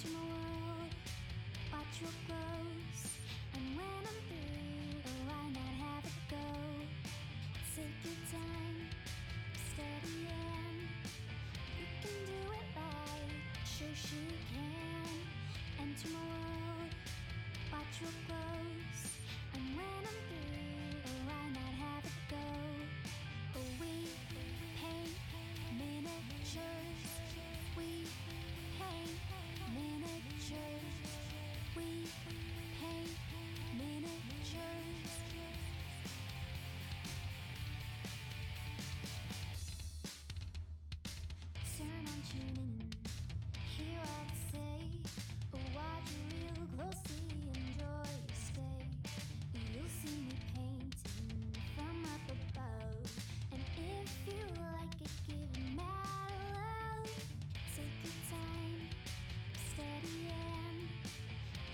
Enter my world, watch what grows. And when I'm through, oh, why not have it go? Take your time, steady and you can do it right. Shoshie can. Enter my world, watch what grows. And when I'm through, oh, why not have it go? Oh, we paint miniatures. We paint miniatures. We paint miniatures. Turn on, tune in, hear what I say. Watch real closely, enjoy your stay. You'll see me painting from up above, and if you like it, give it mad love. Take your time, steady and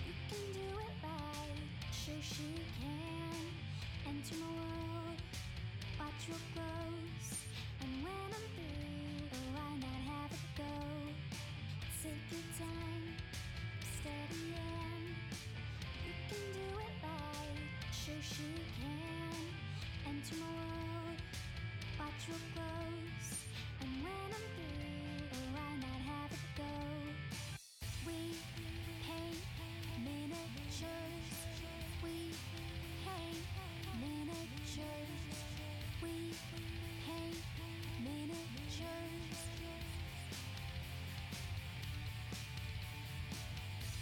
you can do it right. Shoshie can. Enter my world, watch what grows. And when I'm through, oh, why not have it go? Take your time, steady and you can do it right. Shoshie can. Enter my world, watch what grows. And when I'm through, oh, why not have it go? We paint miniatures. We paint miniatures. We paint miniatures.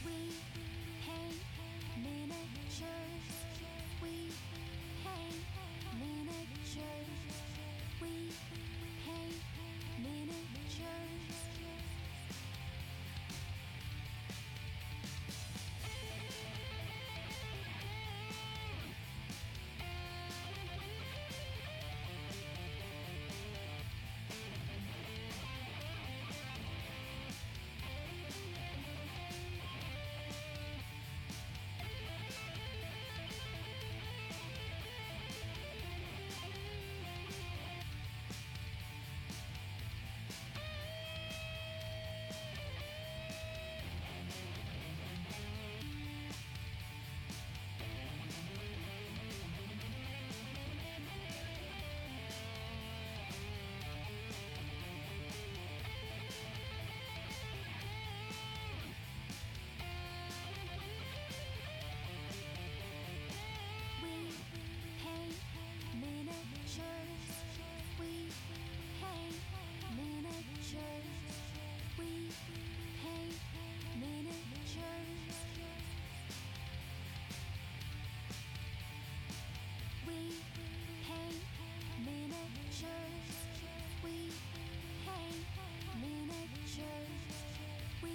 We paint miniatures. We paint miniatures. We paint miniatures. We paint miniatures. We paint miniatures. We paint miniatures. We paint miniatures. We paint miniatures. We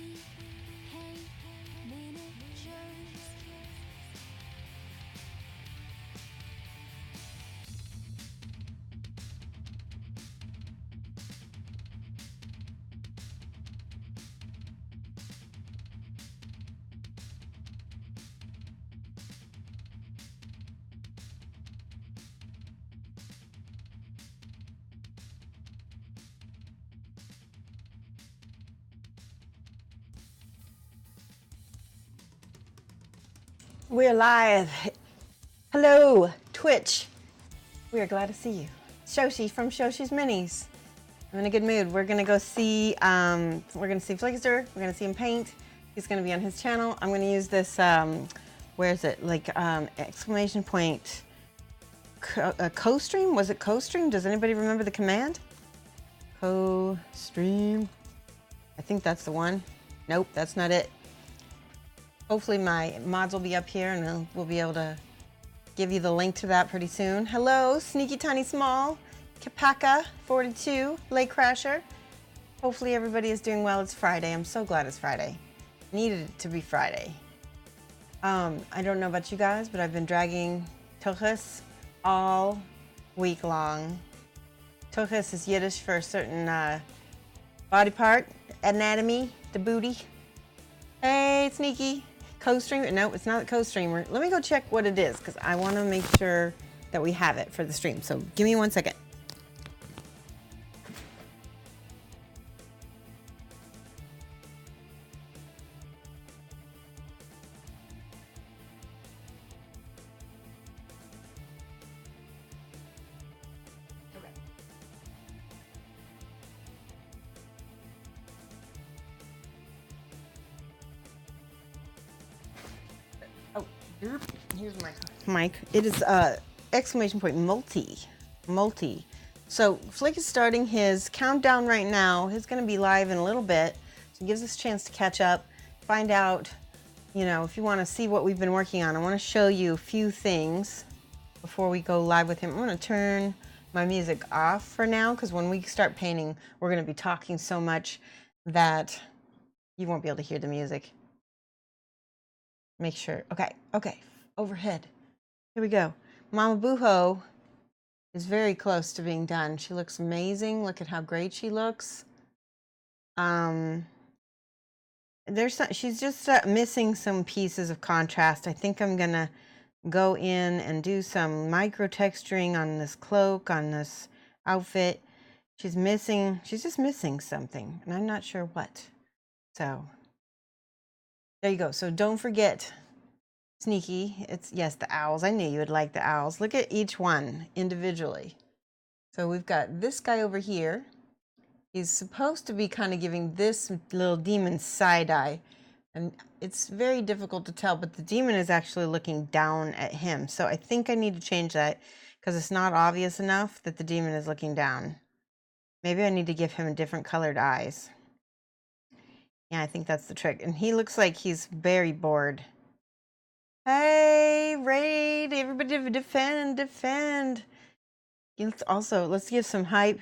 paint miniatures. We're live. Hello, Twitch. We are glad to see you. Shoshie from Shoshie's Minis. I'm in a good mood. We're gonna go see. FlikstRR. We're gonna see him paint. He's gonna be on his channel. I'm gonna use this. Where is it? Like exclamation point. Co-stream? Was it co-stream? Does anybody remember the command? Co-stream. I think that's the one. Nope, that's not it. Hopefully my mods will be up here and we'll be able to give you the link to that pretty soon. Hello, Sneaky Tiny Small, Kapaka 42, Lake Crasher. Hopefully everybody is doing well. It's Friday. I'm so glad it's Friday. Needed it to be Friday. I don't know about you guys, but I've been dragging tochas all week long. Tochas is Yiddish for a certain body part, anatomy, the booty. Hey, Sneaky. Co-stream? No, it's not co-streamer. Let me go check what it is because I want to make sure that we have it for the stream. So give me 1 second. Here's my mic. It is exclamation point multi. So Flick is starting his countdown right now. He's going to be live in a little bit. So it gives us a chance to catch up, find out, you know, if you want to see what we've been working on. I want to show you a few things before we go live with him. I'm going to turn my music off for now because when we start painting, we're going to be talking so much that you won't be able to hear the music. Make sure. Okay. Overhead. Here we go. Mama Booho is very close to being done. She looks amazing. Look at how great she looks. She's just missing some pieces of contrast. I think I'm gonna go in and do some micro texturing on this cloak, on this outfit. She's just missing something, and I'm not sure what. So there you go. So don't forget, Sneaky, yes, the owls. I knew you would like the owls. Look at each one individually. So we've got this guy over here. He's supposed to be kind of giving this little demon side eye. And it's very difficult to tell, but the demon is actually looking down at him. So I think I need to change that because it's not obvious enough that the demon is looking down. Maybe I need to give him different colored eyes. Yeah, I think that's the trick. And he looks like he's very bored. Hey, raid, everybody defend. Let's give some hype.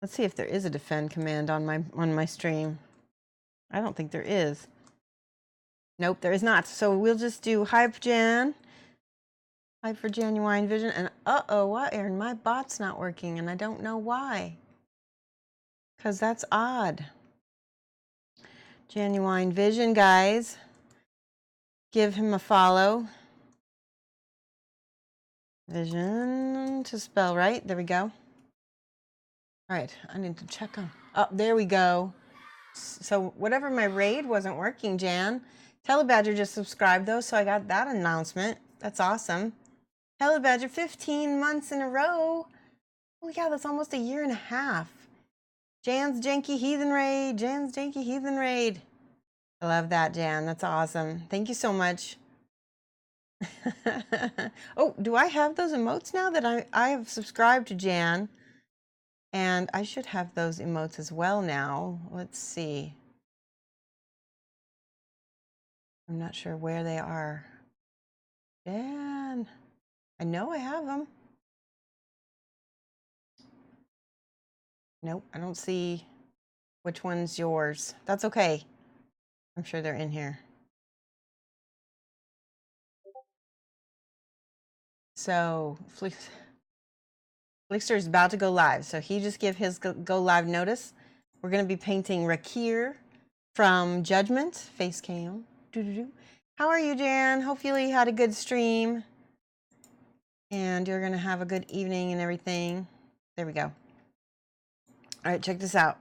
Let's see if there is a defend command on my stream. I don't think there is. Nope, there is not. So we'll just do hype Jan. Hype for Genuine Vision. And what, Aaron? My bot's not working and I don't know why. Because that's odd. Genuine Vision, guys. Give him a follow. Vision to spell right. There we go. All right, I need to check on. Oh, there we go. So whatever my raid wasn't working, Jan. Telebadger just subscribed though, so I got that announcement. That's awesome. Telebadger 15 months in a row. Oh yeah, that's almost a year and a half. Jan's Janky Heathen Raid. Jan's Janky Heathen Raid. I love that, Jan. That's awesome. Thank you so much. Oh, do I have those emotes now that I have subscribed to Jan? And I should have those emotes as well now. Let's see. I'm not sure where they are. Jan, I know I have them. Nope, I don't see which one's yours. That's okay. I'm sure they're in here. So Flikster is about to go live. So he just gave his go live notice. We're going to be painting Rakkir from Judgement. Face cam. How are you, Jan? Hopefully you had a good stream. And you're going to have a good evening and everything. There we go. All right, check this out.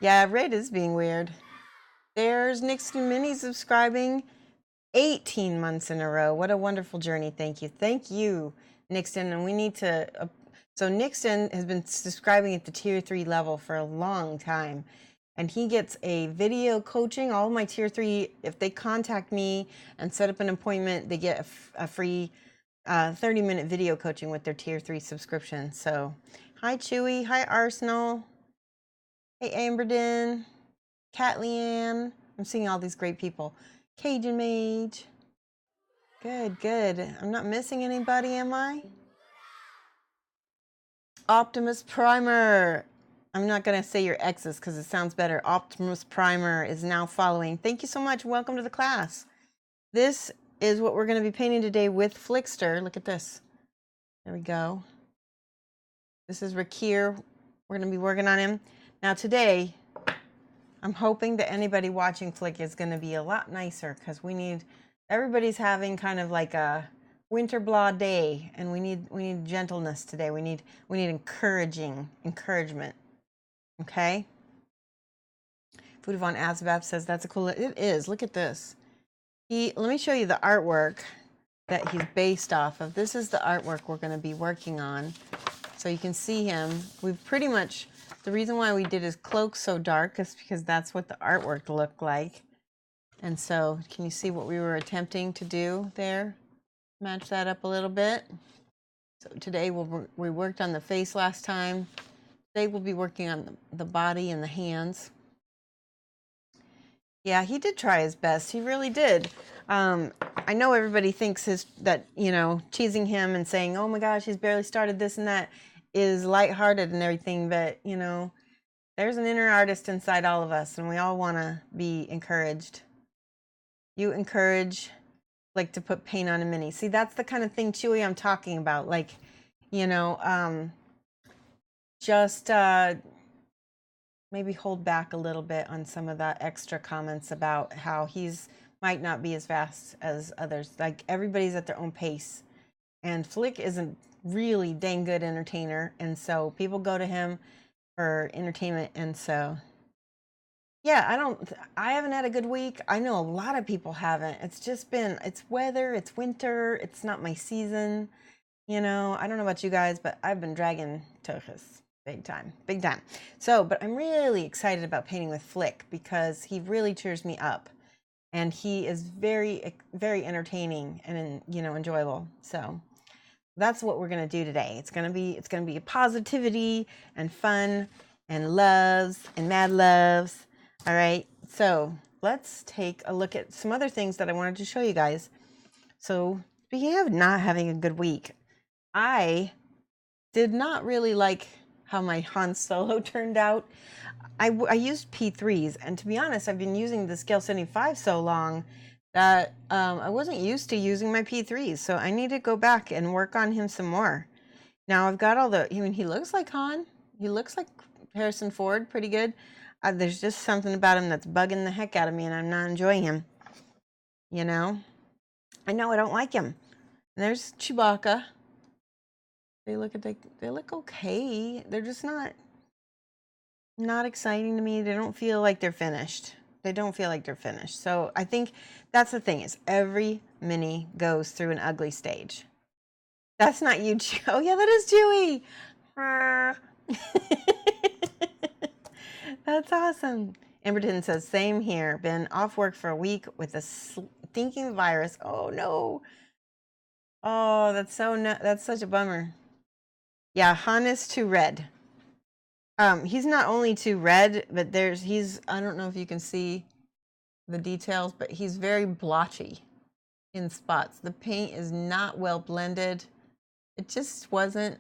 Yeah, Raid is being weird. There's Nixon Mini subscribing 18 months in a row. What a wonderful journey. Thank you. Thank you, Nixon. And we need to... so Nixon has been subscribing at the tier 3 level for a long time. And he gets a video coaching. All of my tier 3, if they contact me and set up an appointment, they get a free 30-minute video coaching with their tier 3 subscription. So, hi, Chewy. Hi, Arsenal. Hey, Amberden. Cat Leanne. I'm seeing all these great people. Cajun Mage. Good. I'm not missing anybody, am I? Optimus Primer. I'm not going to say your X's because it sounds better. Optimus Primer is now following. Thank you so much. Welcome to the class. This is what we're going to be painting today with Flikster. Look at this. There we go. This is Rakkir. We're going to be working on him. Now today, I'm hoping that anybody watching Flick is going to be a lot nicer because everybody's having kind of like a winter blah day, and we need gentleness today. We need encouragement. Okay. Food Von Asbab says that's a cool. It is. Look at this. Let me show you the artwork that he's based off of. This is the artwork we're going to be working on, so you can see him. We've pretty much. The reason why we did his cloak so dark is because that's what the artwork looked like. And so can you see what we were attempting to do there? Match that up a little bit. So today we worked on the face last time. Today we'll be working on the body and the hands. Yeah, he did try his best. He really did. I know everybody thinks that, you know, teasing him and saying, oh my gosh, he's barely started this and that is lighthearted and everything. But, you know, there's an inner artist inside all of us and we all want to be encouraged. You encourage like to put paint on a mini. See, that's the kind of thing, Chewy, I'm talking about. Like, you know, just maybe hold back a little bit on some of that extra comments about how he's might not be as fast as others. Like everybody's at their own pace. And Flick is a really dang good entertainer. And so people go to him for entertainment. And so, yeah, I haven't had a good week. I know a lot of people haven't. It's just been, it's weather, it's winter, it's not my season. You know, I don't know about you guys, but I've been dragging Tochus big time, big time. So, but I'm really excited about painting with Flick because he really cheers me up. And he is very, very entertaining and, you know, enjoyable. So that's what we're going to do today. It's going to be positivity and fun and loves and mad loves. All right. So let's take a look at some other things that I wanted to show you guys. So speaking of not having a good week, I did not really like how my Han Solo turned out. I used P3s, and to be honest, I've been using the Scale 75 so long that I wasn't used to using my P3s, so I need to go back and work on him some more. Now I've got all the, I mean, he looks like Han. He looks like Harrison Ford, pretty good. There's just something about him that's bugging the heck out of me, and I'm not enjoying him. You know? I know I don't like him. And there's Chewbacca. They look okay. They're just not exciting to me. They don't feel like they're finished. They don't feel like they're finished. So I think that's the thing is every mini goes through an ugly stage. That's not you, Chewy. Oh yeah, that is Chewy. That's awesome. Amberton says, same here. Been off work for a week with a stinking virus. Oh no. Oh, that's such a bummer. Yeah, Han is too red. He's not only too red, but I don't know if you can see the details, but he's very blotchy in spots. The paint is not well blended. It just wasn't,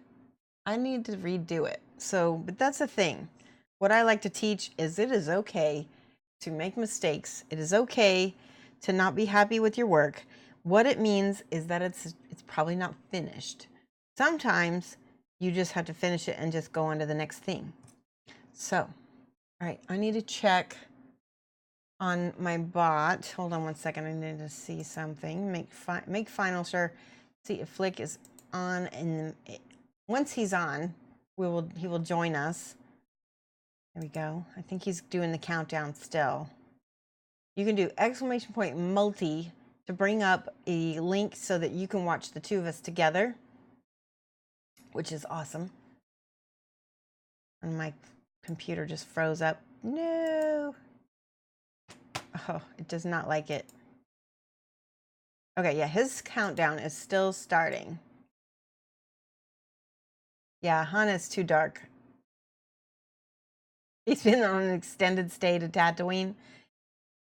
I need to redo it. So, but that's the thing. What I like to teach is it is okay to make mistakes. It is okay to not be happy with your work. What it means is that it's probably not finished. Sometimes you just have to finish it and just go on to the next thing. So, all right, I need to check on my bot. Hold on one second. I need to see something. Make final sure. See if Flick is on, and once he's on, he will join us. There we go. I think he's doing the countdown still. You can do exclamation point multi to bring up a link so that you can watch the two of us together, which is awesome. And my computer just froze up. No. Oh, it does not like it. Okay, yeah, his countdown is still starting. Yeah, Han is too dark. He's been on an extended stay to Tatooine.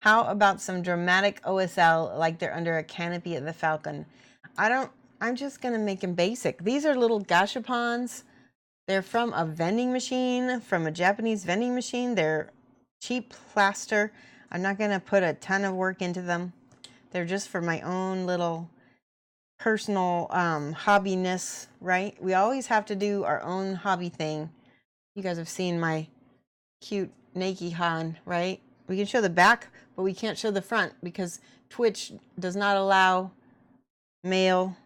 How about some dramatic OSL like they're under a canopy at the Falcon? I'm just gonna make him basic. These are little gashapons. They're from a vending machine, from a Japanese vending machine. They're cheap plaster. I'm not gonna put a ton of work into them. They're just for my own little personal hobbiness, right? We always have to do our own hobby thing. You guys have seen my cute Nike Han, right? We can show the back, but we can't show the front because Twitch does not allow male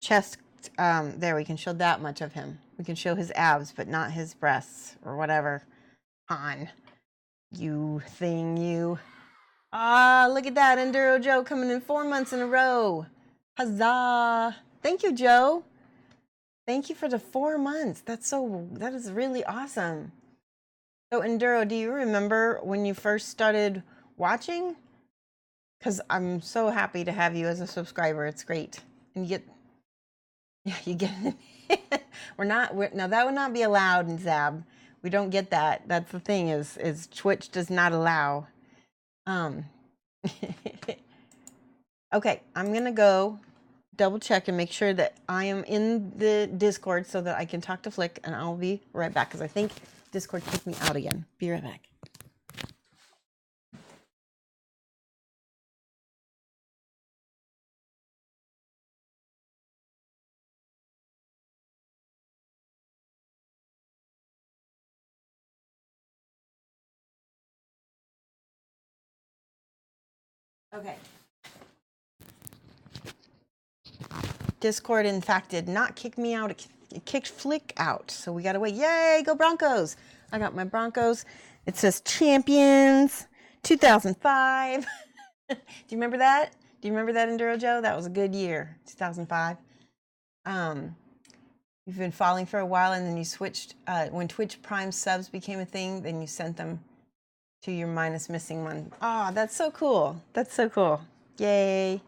chest. There, we can show that much of him. We can show his abs, but not his breasts or whatever. Han, you thing, you. Ah, look at that. Enduro Joe coming in 4 months in a row. Huzzah. Thank you, Joe. Thank you for the 4 months. That is really awesome. So Enduro, do you remember when you first started watching? because I'm so happy to have you as a subscriber. It's great. And you get, yeah, you get, now that would not be allowed in Zab. We don't get that. That's the thing is Twitch does not allow. Okay, I'm going to go double check and make sure that I am in the Discord so that I can talk to Flick, and I'll be right back because I think Discord kicked me out again. Be right back. Okay. Discord, in fact, did not kick me out. It kicked Flick out. So we got to wait. Yay, go Broncos. I got my Broncos. It says champions 2005. Do you remember that? Do you remember that, Enduro Joe? That was a good year, 2005. You've been following for a while, and then you switched. When Twitch Prime subs became a thing, then you sent them to your minus missing one. Oh, that's so cool. That's so cool. Yay.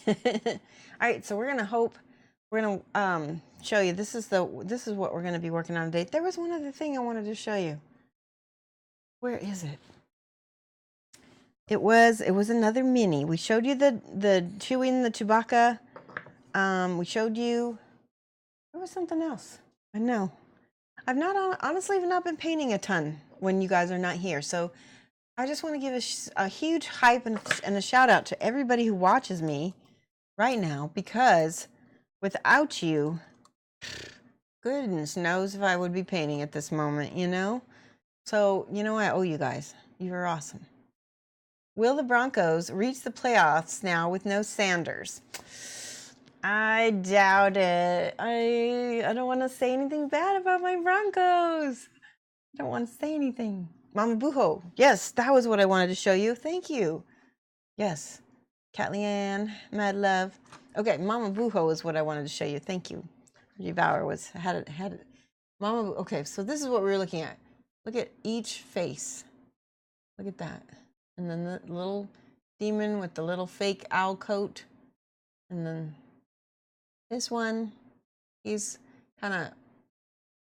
All right, so we're gonna show you. This is what we're gonna be working on today. There was one other thing I wanted to show you. Where is it? It was another mini. We showed you the chewing the Chewbacca. We showed you. There was something else. I know. I've not honestly not been painting a ton when you guys are not here. So I just want to give a huge hype and a shout out to everybody who watches me right now, because without you, goodness knows if I would be painting at this moment, you know? So, you know, I owe you guys. You are awesome. Will the Broncos reach the playoffs now with no Sanders? I doubt it. I don't want to say anything bad about my Broncos. I don't want to say anything. Mama Buho. Yes, that was what I wanted to show you. Thank you. Yes. Catleanne, Mad Love. Okay, Mama Buho is what I wanted to show you. Thank you. Devour had it. Mama. Okay, so this is what we were looking at. Look at each face. Look at that. And then the little demon with the little fake owl coat. And then this one, he's kind of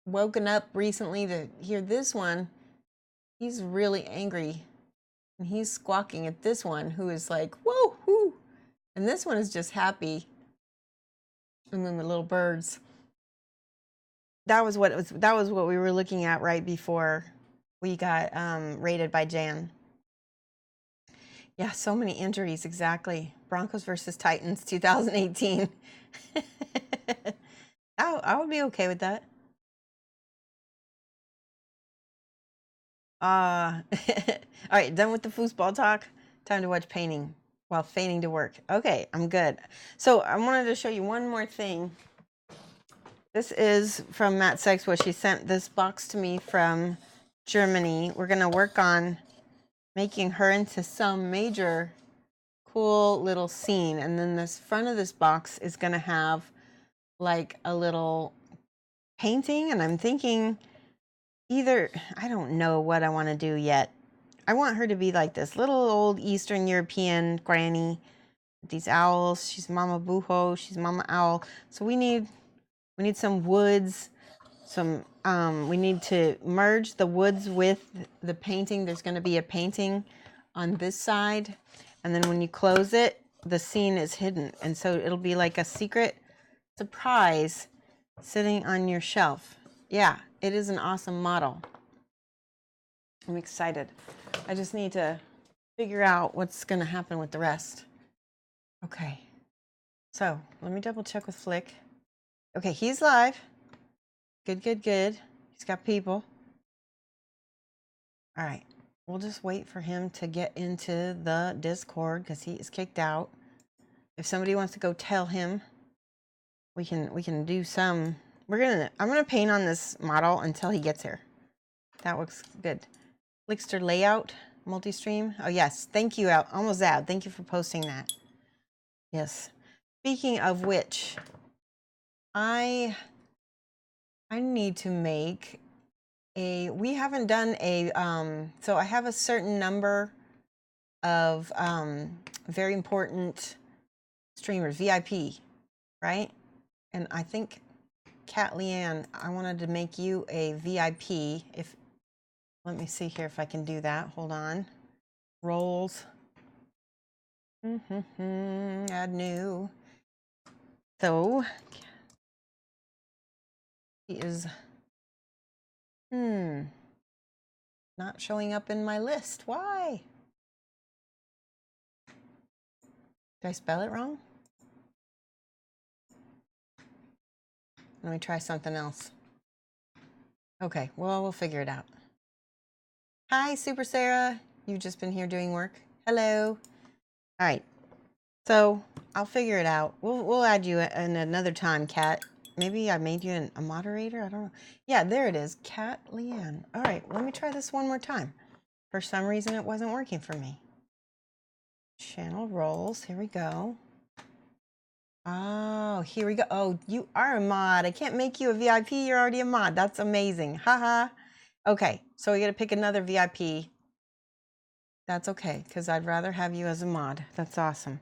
woken up recently to hear this one. He's really angry. And he's squawking at this one who is like, whoa, whoo. And this one is just happy. And then the little birds. That was what we were looking at right before we got raided by Jan. Yeah, so many injuries, exactly. Broncos versus Titans 2018. I would be okay with that. All right, done with the foosball talk. Time to watch painting while feigning to work. Okay, I'm good. So I wanted to show you one more thing. This is from Matt Sexwood. She sent this box to me from Germany. We're going to work on making her into some major cool little scene. And then this front of this box is going to have like a little painting. And I'm thinking either, I don't know what I want to do yet. I want her to be like this little old Eastern European granny with these owls. She's Mama Buho. She's Mama Owl. So we need some woods, we need to merge the woods with the painting. There's going to be a painting on this side. And then when you close it, the scene is hidden. And so it'll be like a secret surprise sitting on your shelf. Yeah, it is an awesome model. I'm excited. I just need to figure out what's going to happen with the rest. Okay. So let me double check with Flick. Okay, he's live. Good. He's got people. All right. We'll just wait for him to get into the Discord because he is kicked out. If somebody wants to go tell him, we can do some. I'm gonna paint on this model until he gets here. That looks good. FlikstRR layout, multi-stream. Oh yes, thank you, Almost Zab. Thank you for posting that. Yes. Speaking of which, I need to make we haven't done a, so I have a certain number of very important streamers, VIP, right? And I think Kat Leanne, I wanted to make you a VIP. Let me see here if I can do that. Hold on. Roles. Add new. So he is not showing up in my list. Why? Did I spell it wrong? Let me try something else. Okay, well, we'll figure it out. Hi, Super Sarah. You've just been here doing work. Hello. All right. So I'll figure it out. We'll add you in another time, Kat. Maybe I made you a moderator. I don't know. Yeah, there it is, Kat Leanne. All right, let me try this one more time. For some reason, it wasn't working for me. Channel roles. Here we go. Oh, here we go. Oh, you are a mod. I can't make you a VIP. You're already a mod. That's amazing. Haha. Okay, so we got to pick another VIP. That's okay, because I'd rather have you as a mod. That's awesome.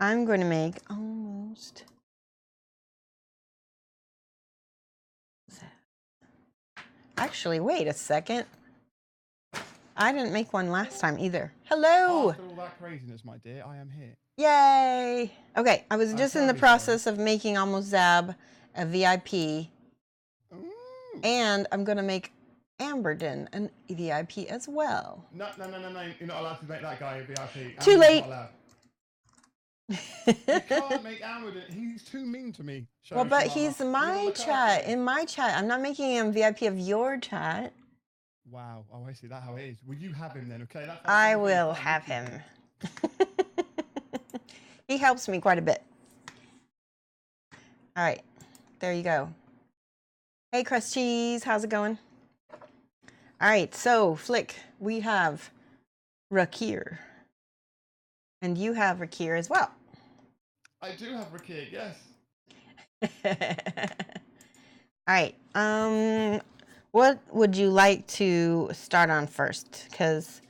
I'm going to make almost. Actually, wait a second. I didn't make one last time either. Hello. After all that craziness, my dear, I am here. Yay. Okay, I was just in the process of making Almost Zab a VIP. And I'm going to make Amberden an VIP as well. No. You're not allowed to make that guy a VIP. Too late. You can't make Amberden. He's too mean to me. Well, but he's my chat. In my chat. I'm not making him VIP of your chat. Wow. Oh, I see. That's how it is. Will you have him then? Okay. I will have him. He helps me quite a bit. All right. There you go. Hey, Crust Cheese. How's it going? All right. So, Flick, we have Rakkir. And you have Rakkir as well. I do have Rakkir, yes. All right. What would you like to start on first? Because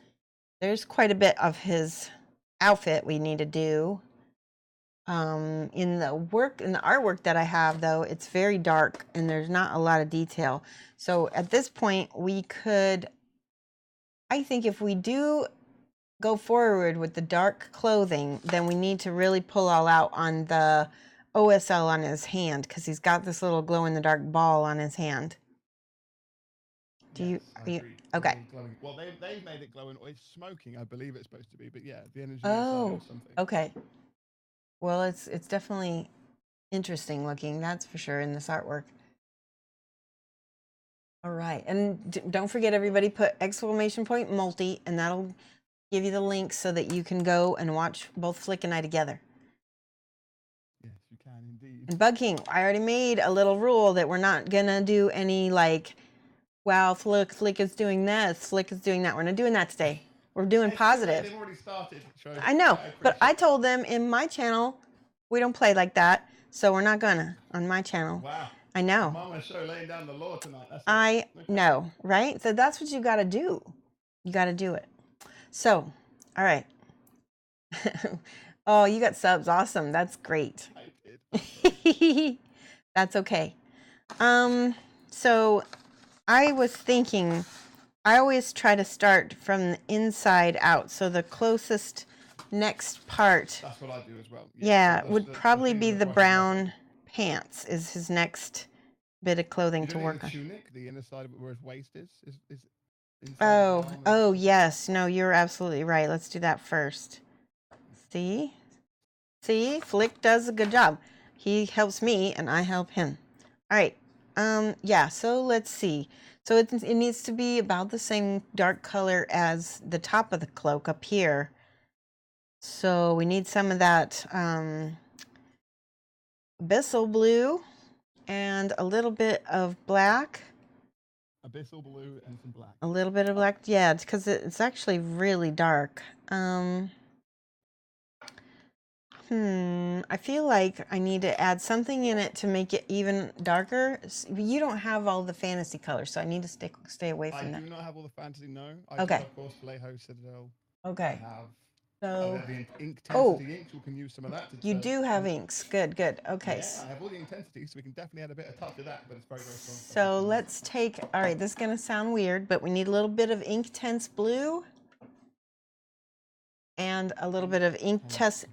there's quite a bit of his outfit we need to do. In the artwork that I have, though, it's very dark and there's not a lot of detail. So at this point, I think if we do go forward with the dark clothing, then we need to really pull all out on the OSL on his hand, because he's got this little glow-in-the-dark ball on his hand. Okay. Well, they've made it glowing. It's smoking, I believe it's supposed to be, but yeah, the energy Oh, is something. okay. Well, it's definitely interesting looking, that's for sure, in this artwork. All right, and don't forget, everybody, put !multi, and that'll give you the link so that you can go and watch both Flick and I together. Yes, you can indeed. And Bug King, I already made a little rule that we're not gonna do any like, wow, Flick is doing this, Flick is doing that. We're not doing that today. We're doing positive. They've already started. I know, but I told them in my channel, we don't play like that, so we're not gonna on my channel. Wow. I know. Mama's show laying down the law tonight. I know, right? So that's what you gotta do. You gotta do it. So, all right. Oh, you got subs. Awesome. That's great. I did. That's okay. So I was thinking, I always try to start from the inside out. So the closest next part. That's what I do as well. Yeah, would probably be the brown pants is his next bit of clothing to work on. Tunic, the inner side of it where his waist is Oh, yes. No, you're absolutely right. Let's do that first. See, Flick does a good job. He helps me and I help him. All right. Yeah, so let's see. So it needs to be about the same dark color as the top of the cloak up here. So we need some of that abyssal blue and a little bit of black. Abyssal blue and some black. A little bit of black, yeah, because it's actually really dark. I feel like I need to add something in it to make it even darker. You don't have all the fantasy colors, so I need to stay away from that. I do not have all the fantasy, no. Okay. Of course, Vallejo, Citadel. Okay. I have So, The ink oh, intensity inks. We can use some of that. you do have inks. Good, good. Okay. Yeah, I have all the intensity, so we can definitely add a bit of touch of that, but it's very, very strong. So let's take, all right, this is going to sound weird, but we need a little bit of Inktense blue and a little bit of Inktense,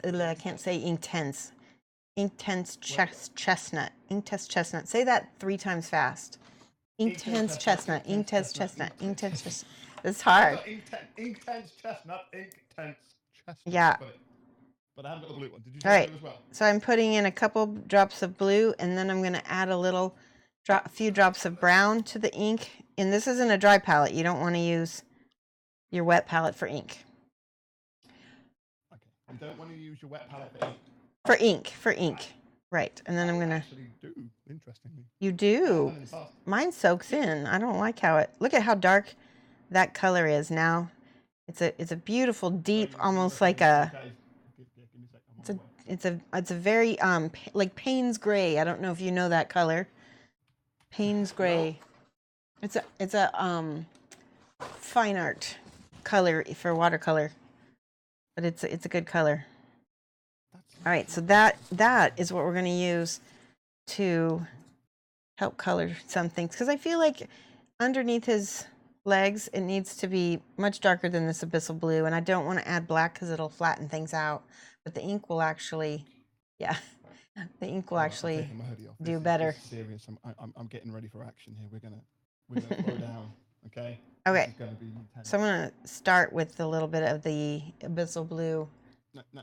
I can't say Inktense. Inktense chestnut. Inktense chestnut. Say that 3 times fast. Inktense chestnut. Inktense chestnut. Inktense chestnut. It's hard. Inktense chestnut. Inktense chestnut. Yeah. But I haven't got the blue one. Did you All say right. blue as well? So I'm putting in a couple drops of blue, and then I'm going to add a few drops of brown to the ink. And this isn't a dry palette. You don't want to use your wet palette for ink. Okay. You don't want to use your wet palette For ink. Right. And then I'm going to... actually do, interestingly. You do. Mine soaks in. I don't like how it... Look at how dark that color is now. It's a beautiful, deep, almost like a... It's a very like Payne's gray. I don't know if you know that color. Payne's gray. No. It's a fine art color for watercolor, but it's a good color. All right, so that is what we're going to use to help color some things, because I feel like underneath his legs it needs to be much darker than this abyssal blue, and I don't want to add black because it'll flatten things out. But the ink will actually, the ink will actually do better. This is serious. I'm getting ready for action here. We're gonna throw down. Okay. Okay. This is gonna be intense. So I'm gonna start with a little bit of the abyssal blue. No.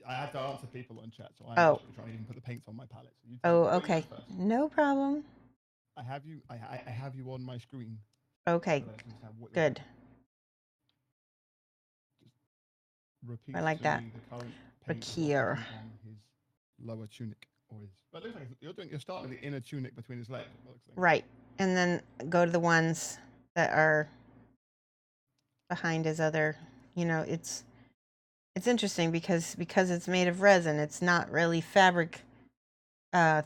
I have to answer people on chat, so I'm trying to even put the paints on my palette. So okay. No problem. I have you on my screen. Okay. Good. Repeat I like that. Rakkir. His lower tunic, but it looks like you're starting with the inner tunic between his legs. Right, and then go to the ones that are behind his other. You know, it's interesting because it's made of resin. It's not really fabric, and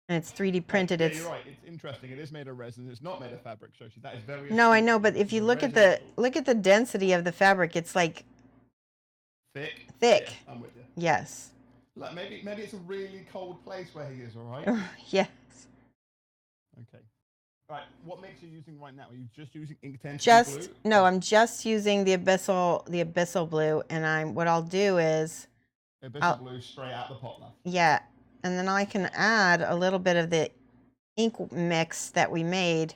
it's 3D printed. Yeah, you're right. It's interesting. It is made of resin. It's not made of fabric, Shoshie. That is very. No, I know, but if you look at the density of the fabric, it's like. Thick. Yeah, I'm with you. Yes. Like maybe it's a really cold place where he is, all right? Yes. Okay. All right. What makes you using right now? Are you just using Inktense blue? No, I'm just using the abyssal blue, and what I'll do is abyssal blue straight out the pot now. Yeah, and then I can add a little bit of the ink mix that we made,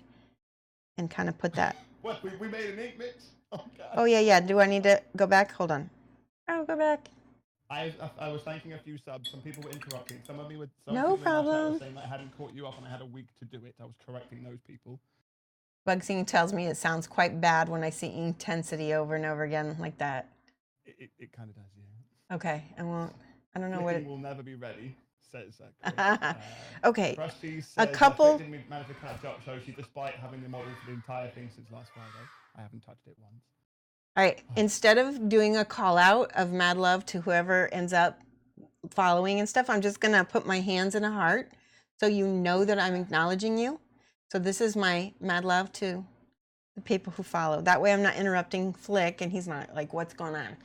and kind of put that. What we made an ink mix? Oh God. Oh yeah. Do I need to go back? Hold on. I'll go back. I was thanking a few subs. Some people were interrupting. Some of me were. No problem. Saying that I hadn't caught you up and I had a week to do it. I was correcting those people. Bugsing tells me it sounds quite bad when I see intensity over and over again like that. It kind of does, yeah. Okay, I won't. I don't know what it will never be ready. Says that. Okay. Krusty says, a couple. Didn't manage to catch up, Shoshie, despite having the model for the entire thing since last Friday. I haven't touched it once. All right, instead of doing a call out of mad love to whoever ends up following and stuff, I'm just going to put my hands in a heart so you know that I'm acknowledging you. So this is my mad love to the people who follow. That way I'm not interrupting Flick and he's not like, what's going on?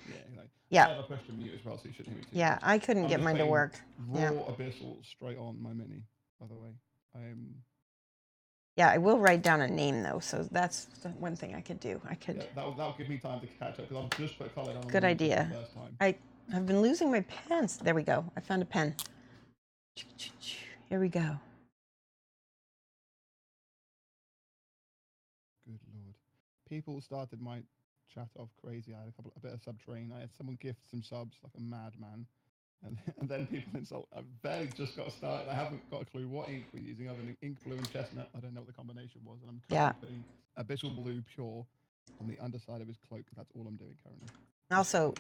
Yeah. I have a push to mute as well, so you shouldn't hear me too. Yeah, I couldn't get mine to work. Raw Abyssal straight on my mini, by the way. Yeah, I will write down a name though, so that's the one thing I could do. Yeah, that'll give me time to catch up because I've just put color on. Good idea. I've been losing my pens. There we go. I found a pen. Here we go. Good Lord. People started my chat off crazy. I had a bit of subtrain. I had someone gift some subs like a madman. And then people insult. I've barely just got started. I haven't got a clue what ink we're using other than ink blue and chestnut. I don't know what the combination was. And I'm putting abyssal blue pure on the underside of his cloak. That's all I'm doing currently. Also,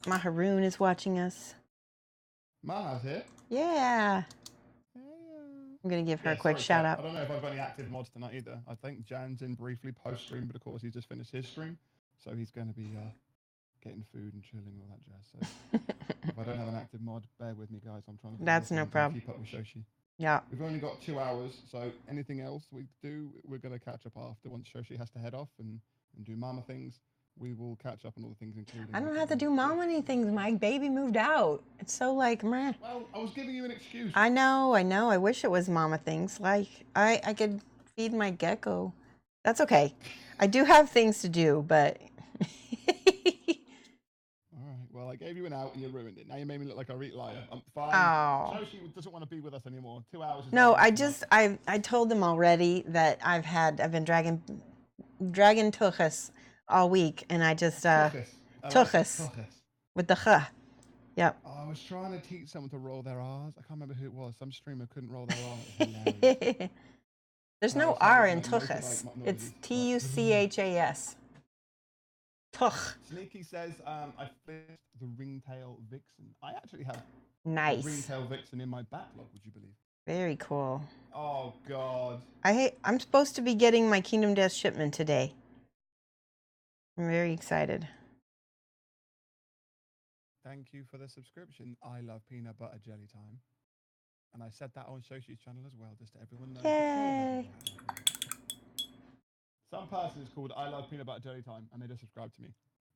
Maharoon is watching us. Maha's here? Yeah. I'm going to give her a quick shout out. I don't know if I've got any active mods tonight either. I think Jan's in briefly post-stream, but of course he's just finished his stream. So he's going to be getting food and chilling and all that jazz. So if I don't have an active mod, bear with me, guys. I'm trying to. That's no problem. Keep up with Shoshie. Yeah. We've only got 2 hours, so anything else we do, we're going to catch up after. Once Shoshie has to head off and do mama things, we will catch up on all the things, including. I don't have to do mom anything. My baby moved out. It's so like, meh. Well, I was giving you an excuse. I know. I wish it was mama things. Like, I could feed my gecko. That's okay. I do have things to do, but. All right. Well, I gave you an out and you ruined it. Now you made me look like a liar. I'm fine. Oh. Shoshie doesn't want to be with us anymore. 2 hours. Is No, not I enough. just, I told them already that I've been dragging tuchus all week, and I just, Tuchus. tuchus. With the ch. Yep. Oh, I was trying to teach someone to roll their R's. I can't remember who it was. Some streamer couldn't roll their R's. Hilarious. There's And I no was R having, in like, tuchus. motorbike It's noises. Tuchas. Tuch. Sneaky says, I finished the Ringtail Vixen. I actually have the Nice. Ringtail Vixen in my backlog, would you believe? Very cool. Oh, God. I'm supposed to be getting my Kingdom Death shipment today. I'm very excited. Thank you for the subscription. I love peanut butter jelly time. And I said that on Shoshie's channel as well, just so everyone knows. Yay. Some person is called I love peanut butter jelly time, and they just subscribe to me.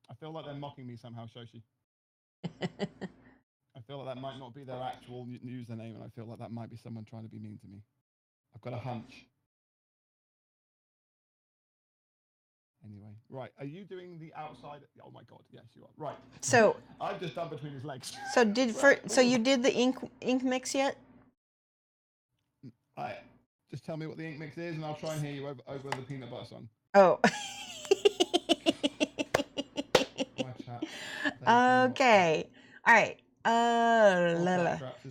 I feel like they're mocking me somehow, Shoshie. I feel like that might not be their actual username, and I feel like that might be someone trying to be mean to me. I've got a hunch. Anyway, right. Are you doing the outside? Oh my God, yes, you are. Right. So I've just done between his legs. so you did the ink mix yet? Just tell me what the ink mix is, and I'll try and hear you over the peanut butter song. Oh. My chat. They Okay. All right.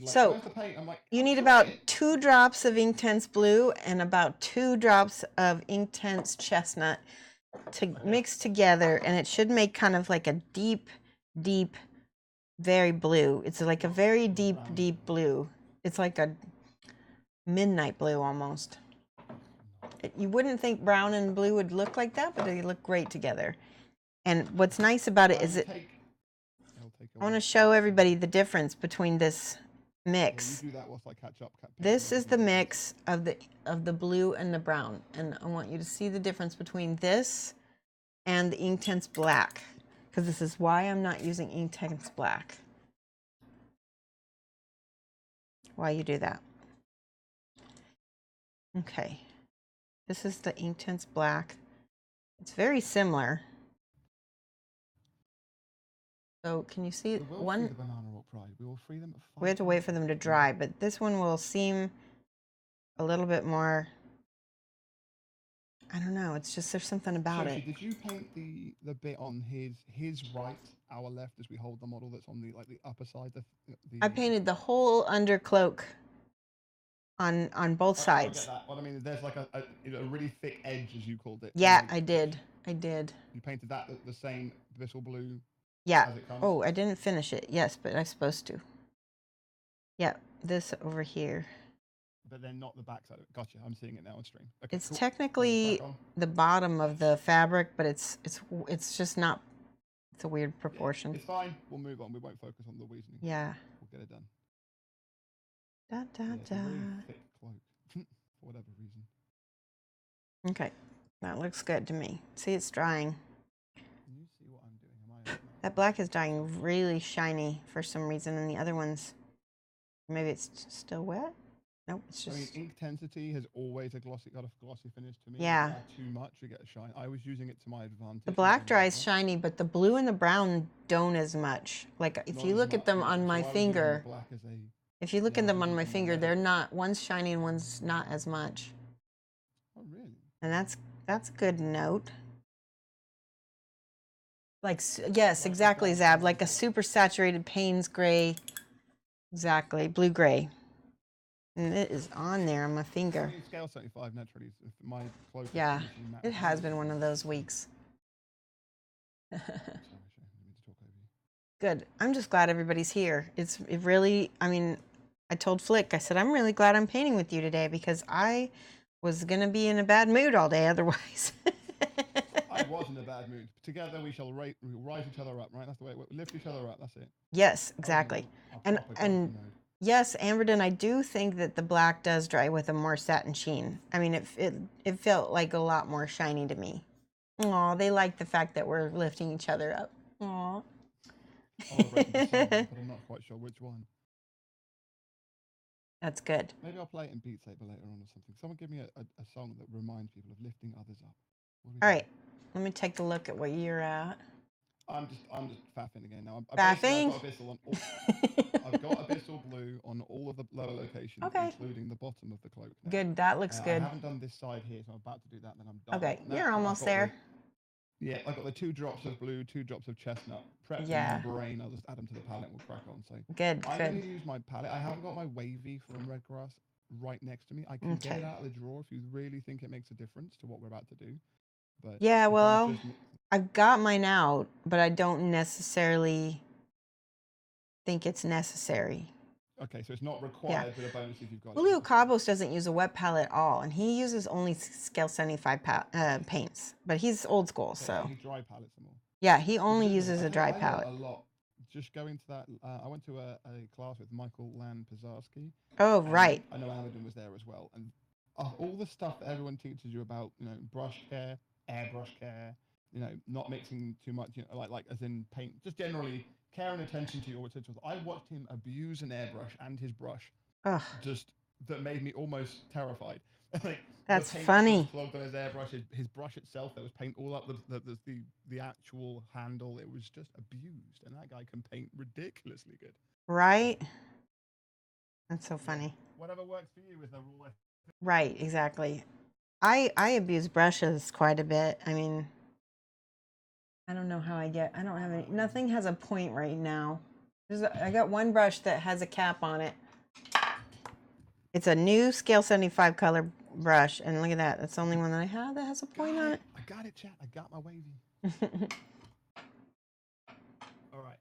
So where's the paint? I'm like, you I'll need try about it. 2 drops of Inktense Blue and about 2 drops of Inktense Chestnut to mix together, and it should make kind of like a deep, very blue. It's like a very deep blue. It's like a midnight blue almost. You wouldn't think brown and blue would look like that, but they look great together. And what's nice about it is I want to show everybody the difference between this mix. You do that whilst I catch up. This is the mix of the blue and the brown, and I want you to see the difference between this and the Inktense Black, because this is why I'm not using Inktense Black. Why you do that? Okay, this is the Inktense Black. It's very similar. So can you see one? The banana rock pride. We will free them at 5. We have to wait for them to dry, but this one will seem a little bit more. I don't know. It's just there's something about Shoshie, it. did you paint the bit on his right, our left, as we hold the model that's on the upper side? I painted the whole undercloak on both I sides. get that. What I mean, there's like a really thick edge, as you called it. Yeah, I did. You painted that the same bristle blue. Yeah. As it comes? Oh, I didn't finish it. Yes, but I'm supposed to. Yeah, this over here. But then not the back side of it. Gotcha. I'm seeing it now on stream. Okay, It's cool. technically the bottom of the fabric, but it's just not. It's a weird proportion. It's fine. We'll move on. We won't focus on the reasoning. Yeah. We'll get it done. It's a really thick cloak for whatever reason. Okay, that looks good to me. See, it's drying. Can you see what I'm doing? That black is drying really shiny for some reason, and the other ones, maybe it's still wet. Nope, it's just. I mean, ink intensity has always got a glossy finish to me. Yeah. If you add too much, you get a shine. I was using it to my advantage. The black dries shiny, but the blue and the brown don't as much. Like if you look at them on my finger, if you look at them on my finger, they're not. One's shiny and one's not as much. Oh, really? And that's a good note. Like yes, exactly, Zab. Like a super saturated Payne's gray. Exactly, blue gray. And it is on there on my finger. Scale 75 naturally. My cloak Yeah, it has been one of those weeks. Good. I'm just glad everybody's here. It really, I mean, I told Flick, I said, I'm really glad I'm painting with you today because I was going to be in a bad mood all day otherwise. I was in a bad mood. Together we shall rise each other up, right? That's the way we lift each other up. That's it. Yes, exactly. And yes, Amberden, I do think that the black does dry with a more satin sheen. I mean, it felt like a lot more shiny to me. Aw, they like the fact that we're lifting each other up. Aw. I want to break into song, but I'm not quite sure which one. That's good. Maybe I'll play it in Beat Saber later on or something. Someone give me a song that reminds people of lifting others up. What do we All do? right, let me take a look at what you're at. I'm just faffing again now. Faffing? I've got Abyssal Blue on all of the lower locations, Okay. including the bottom of the cloak. Now. Good, that looks I good. haven't done this side here, so I'm about to do that, and then I'm done. Okay, Now, you're I've almost got there. Yeah, I got the 2 drops of blue, 2 drops of chestnut prepped Yeah. in my brain. I'll just add them to the palette and we'll crack on. So Good, I'm going good. to use my palette. I haven't got my wavy from Redgrass right next to me. I can get Okay. it out of the drawer if you really think it makes a difference to what we're about to do. But Yeah, if I'm well, just I've got mine out, but I don't necessarily think it's necessary. okay, so it's not required, but a bonus if you've got Julio it. Cabos doesn't use a wet palette at all, and he uses only scale 75 paints, but he's old school, Okay, so. he dry palettes them all. Yeah, he only Because uses I a tell you, dry I palette. learned a lot just going to that. I went to a class with Michael Land Pizarski. Oh, And right. I know Amadon was there as well. And all the stuff that everyone teaches you about, brush care, airbrush care, not mixing too much, like as in paint, just generally care and attention to your utensils. I watched him abuse an airbrush and his brush, Ugh, just that made me almost terrified. Like That's the paint funny. was clogged on his airbrush, his brush itself, there was paint all up the actual handle. It was just abused, and that guy can paint ridiculously good. right? That's so funny. Whatever works for you is the rule. Right, exactly. I abuse brushes quite a bit. I mean, I don't know how I don't have any, nothing has a point right now. I got one brush that has a cap on it. It's a new scale 75 color brush, and look at that. That's the only one that I have that has a point on it. I got it, chat. I got my wavy. All right.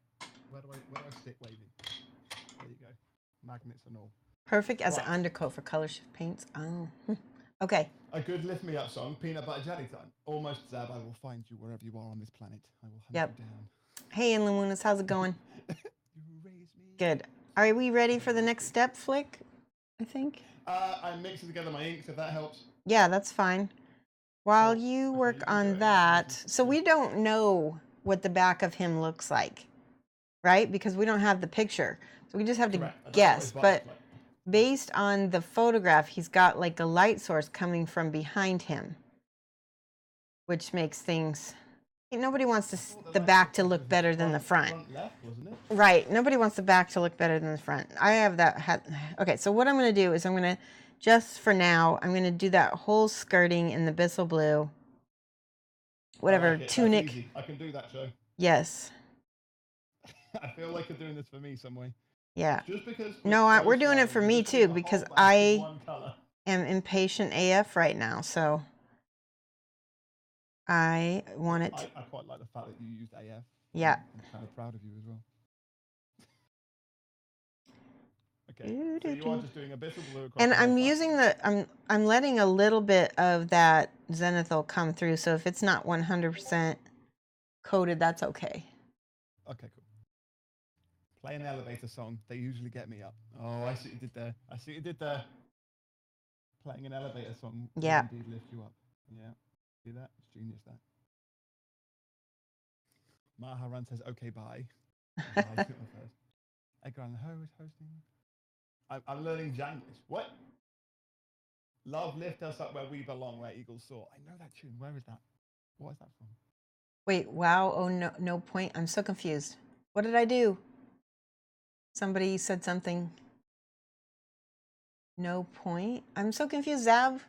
Where do I stick wavy? There you go. Magnets and all. Perfect as an Right. undercoat for color shift paints. Oh, okay. A good lift me up song, peanut butter jelly time. Almost Zab, I will find you wherever you are on this planet. I will hunt Yep. you down. Hey, Inlamunas, how's it going? You raise me. Good. Are we ready for the next step, Flick? I think. I'm mixing together my inks, if that helps. Yeah, that's fine. While Cool. you Okay, work you can do on it. that, so we don't know what the back of him looks like, right? Because we don't have the picture. So we just have to Correct. And that's what guess. his But butt's like. based on the photograph, he's got like a light source coming from behind him, which makes things. Nobody wants the back to look better than the front. Front left, wasn't it? Right. Nobody wants the back to look better than the front. I have that. Okay, so what I'm going to do is I'm going to, just for now, I'm going to do that whole skirting in the Bissell blue. Whatever, I like it. That's tunic. easy. I can do that, Joe. Yes. I feel like you're doing this for me some way. Yeah. Just because. No, we're doing it for me too, because I am impatient AF right now, so I want it. I quite like the fact that you used AF. Yeah. I'm kind of proud of you as well. Okay, so you are just doing Abyssal Blue across And the whole I'm palette. using I'm letting a little bit of that zenithal come through, so if it's not 100% coated, that's okay. Okay, cool. Play an elevator song. They usually get me up. Oh, I see what you did there. I see what you did there. Playing an elevator song will Yeah. indeed lift you up. Yeah. See that? It's genius, that. Maharan says, okay, bye. Edgar and Ho is hosting. I'm learning Janglish. What? Love, lift us up where we belong, where eagles soar. I know that tune. Where is that? What is that from? Wait, wow, oh no, no point. I'm so confused. What did I do? Somebody said something. No point. I'm so confused, Zav.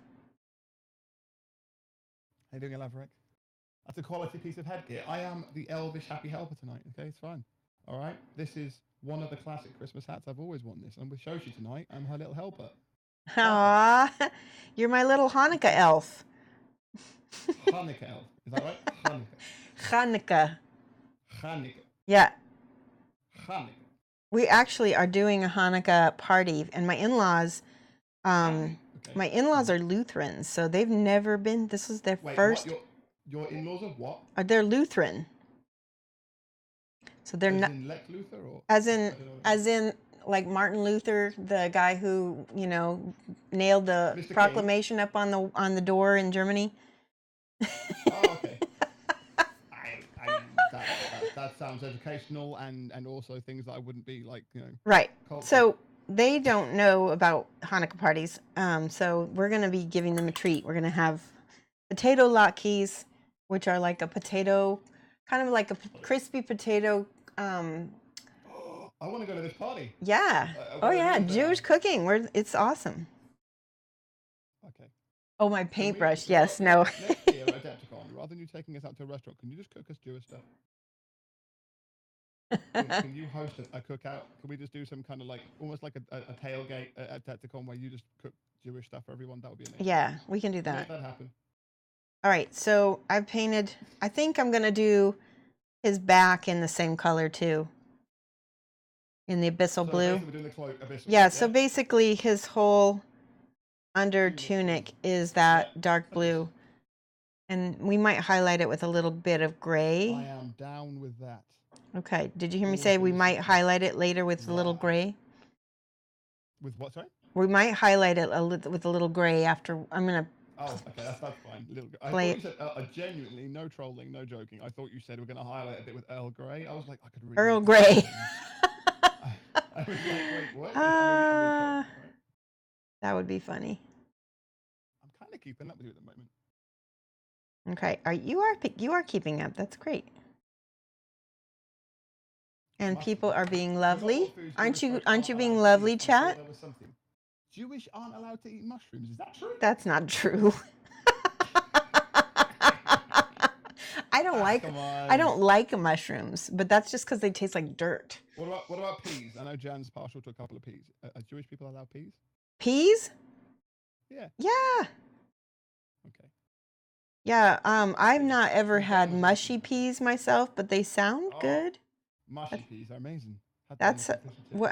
How you doing, Elaborate? That's a quality piece of headgear. I am the elvish happy helper tonight. Okay, it's fine. All right. This is one of the classic Christmas hats. I've always worn this. I'm with Shoshie tonight. I'm her little helper. Aw, you're my little Hanukkah elf. Hanukkah elf. Is that right? Hanukkah. Hanukkah. Hanukkah. Yeah. Hanukkah. We actually are doing a Hanukkah party, and my in-laws, Okay. my in-laws are Lutherans, so they've never been. This is their Wait, first. What? Your in-laws are what? They're Lutheran. So they're As not in Lex Luthor, or as I in don't know what as in like Martin Luther, the guy who nailed the Mr. King? proclamation up on the door in Germany. Oh, okay. that sounds educational and also things that I wouldn't be like, Right. cultural. So they don't know about Hanukkah parties. So we're going to be giving them a treat. We're going to have potato latkes, which are like a potato, kind of like a crispy potato. I want to go to this party. Yeah. Oh yeah, Jewish cooking. It's awesome. Okay. Oh, my paintbrush. Yes. No. Next year at Adepticon, rather than you taking us out to a restaurant, can you just cook us Jewish stuff? Can you host a cookout? Can we just do some kind of like almost like a tailgate at Adepticon where you just cook Jewish stuff for everyone? That would be amazing. Yeah, we can do that. Make that happen. All right. So I've painted. I think I'm gonna do his back in the same color too. In the abyssal blue. We're doing the abyssal. Yeah. So basically, his whole under tunic is that dark blue, and we might highlight it with a little bit of gray. I am down with that. Okay. Did you hear me say we might highlight it later with a little gray? With what, sorry? We might highlight it with a little gray after. I'm gonna. Oh, okay, that's fine. I thought you said genuinely, no trolling, no joking. I thought you said we're going to highlight a bit with Earl Grey. I was like, I could really. Earl Grey. I was like, wait, what? That would be funny. I'm kind of keeping up with you at the moment. Okay, you are keeping up. That's great. And people are being lovely. Aren't you being lovely, chat? Jewish aren't allowed to eat mushrooms. Is that true? That's not true. I don't like mushrooms, but that's just because they taste like dirt. What about peas? I know Jan's partial to a couple of peas. Are Jewish people allowed peas? Peas? Yeah. Yeah. Okay. Yeah. I've not ever had mushy peas myself, but they sound good. Mushy peas are amazing. That's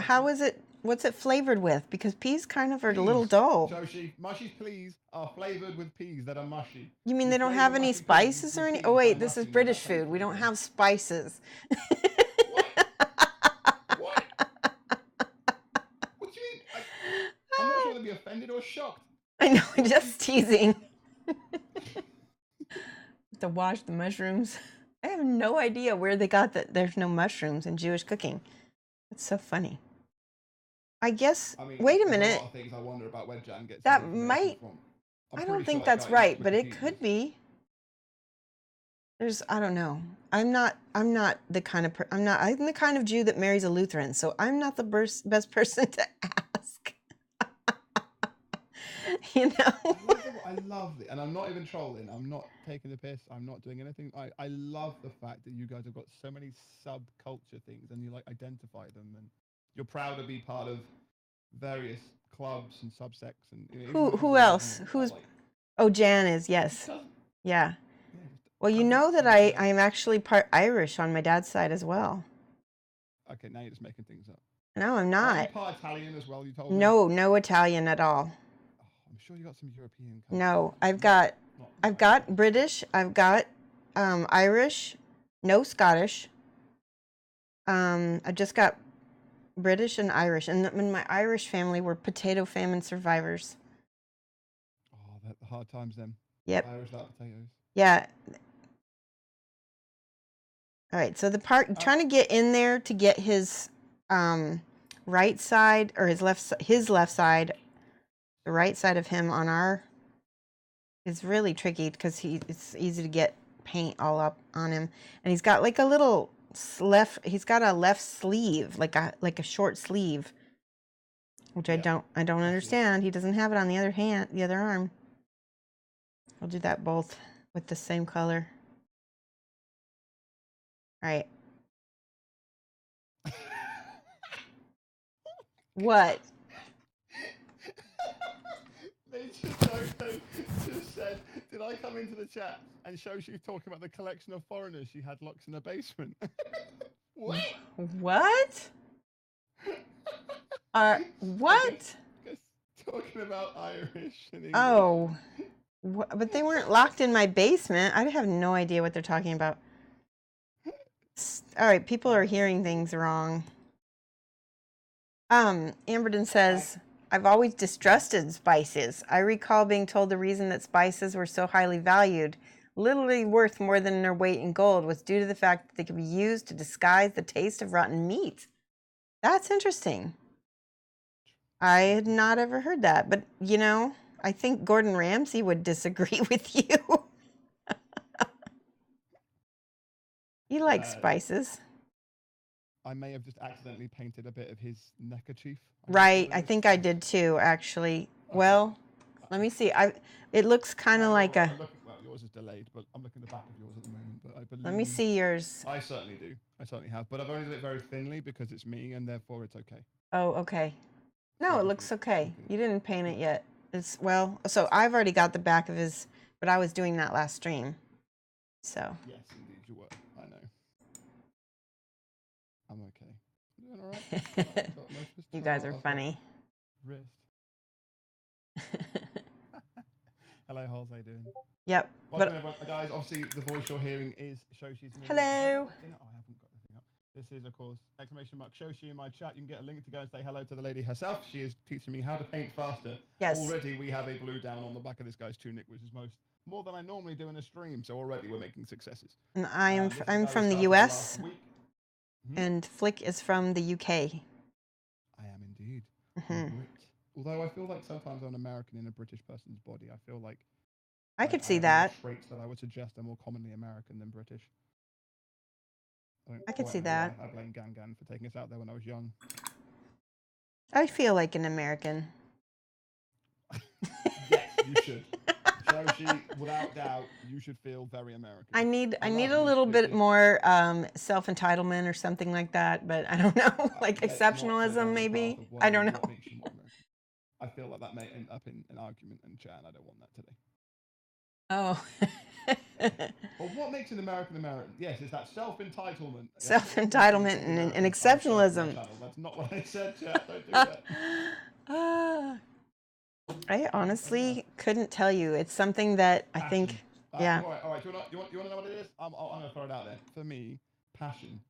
how is it? What's it flavored with? Because peas kind of are a little dull. Shoshie, mushy peas are flavored with peas that are mushy. You mean they don't have any spices or any? Oh wait, this is British food. We don't have spices. What? What do you mean? I'm not sure to be offended or shocked. I know, just teasing. To wash the mushrooms. I have no idea where they got that. There's no mushrooms in Jewish cooking. That's so funny. I guess. Wait a minute. A lot of things I wonder about where Jan gets that might. I don't think that's right, but it could be. I don't know. I'm not the kind of. I'm the kind of Jew that marries a Lutheran, so I'm not the best person to ask. You know. I love it, and I'm not even trolling. I'm not taking the piss. I'm not doing anything. I love the fact that you guys have got so many subculture things, and you like identify them, and you're proud to be part of various clubs and subsects. And who else? Who's? Oh, Jan is, yes. Yeah. Well, you know that I'm actually part Irish on my dad's side as well. Okay, now you're just making things up. No, I'm not. Are you part Italian as well? You told me. No Italian at all. I'm sure you got some European. No, I've got British. I've got Irish. No Scottish. I just got British and Irish, and in my Irish family were potato famine survivors. Oh, the hard times then. Yep. Irish without potatoes. Yeah. All right, so the part trying to get in there to get his right side or his left side, the right side of him on our is really tricky because it's easy to get paint all up on him, and he's got like a little he's got a left sleeve, like a short sleeve, which I don't understand. He doesn't have it on the other arm. I'll do that both with the same color. All right. What? Just said, did I come into the chat and Shoshie talking about the collection of foreigners she had locked in her basement? What? What? What? Talking about Irish and English. Oh, but they weren't locked in my basement. I have no idea what they're talking about. All right, people are hearing things wrong. Amberden says, I've always distrusted spices. I recall being told the reason that spices were so highly valued literally worth more than their weight in gold was due to the fact that they could be used to disguise the taste of rotten meat. That's interesting. I had not ever heard that, but you know, I think Gordon Ramsay would disagree with you. He likes spices. I may have just accidentally painted a bit of his neckerchief. Right, I think I did too, actually. Okay. Well, let me see. It looks kind of like a. Well, yours is delayed, but I'm looking at the back of yours at the moment. But I believe. Let me see yours. I certainly do. I certainly have, but I've only done it very thinly because it's me, and therefore it's okay. Oh, okay. No, it looks okay. You didn't paint it yet. It's well. So I've already got the back of his, but I was doing that last stream. So. Yes, indeed, you were. I know. I'm okay. I'm doing all right. You guys are funny. Wrist. Hello, Holes. How you doing? Yep. Welcome, everyone. Guys, obviously the voice you're hearing is Shoshie's. Hello. Oh, I haven't got the thing up. This is, of course, exclamation mark Shoshie in my chat. You can get a link to go and say hello to the lady herself. She is teaching me how to paint faster. Yes. Already we have a blue down on the back of this guy's tunic, which is more than I normally do in a stream. So already we're making successes. And I'm from the US, and Flick is from the UK. I am indeed. Although I feel like sometimes I'm an American in a British person's body. I feel like I could see that. Traits that I would suggest are more commonly American than British. I could see that. I blame Gangan for taking us out there when I was young. I feel like an American. Yes, you should. Shoshie, without doubt, you should feel very American. I need a little bit more self-entitlement or something like that, but I don't know, like exceptionalism maybe. I don't know. I feel like that may end up in an argument and chat, and I don't want that today. Oh. Well, what makes an American American? Yes, it's that self-entitlement. Self-entitlement and exceptionalism. That's not what I said, chat. Don't do that. I honestly couldn't tell you. It's something that I think, yeah. All right. Do you want to know what it is? I'm going to throw it out there. For me, passion.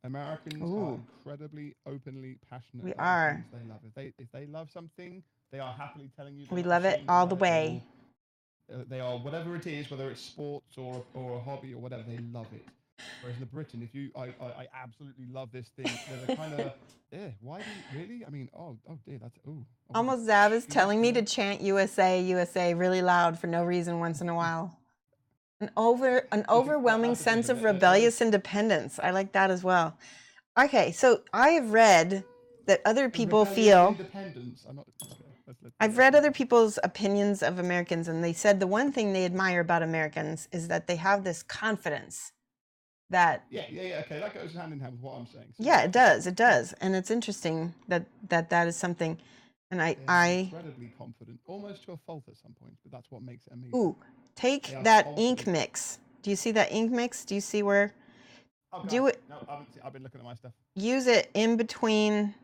Americans are incredibly openly passionate. We about are. the things they love. If they love something, they are happily telling you. We love it all the way. They are, whatever it is, whether it's sports or a hobby or whatever, they love it. Whereas in Britain, if you, I absolutely love this thing. They're kind of, why do you really? I mean, oh dear, that's Almost Zav is telling me to chant USA, USA really loud for no reason once in a while. An overwhelming sense of rebellious independence. I like that as well. Okay, so I have read that other people feel. I've read other people's opinions of Americans, and they said the one thing they admire about Americans is that they have this confidence that. Yeah. Okay, that goes hand in hand with what I'm saying. So yeah, it does, and it's interesting that is something. And I incredibly confident, almost to a fault at some point, but that's what makes it amazing. Ooh, take that ink mix. Do you see that ink mix? Do you see where? Do it. No, I've been looking at my stuff. Use it in between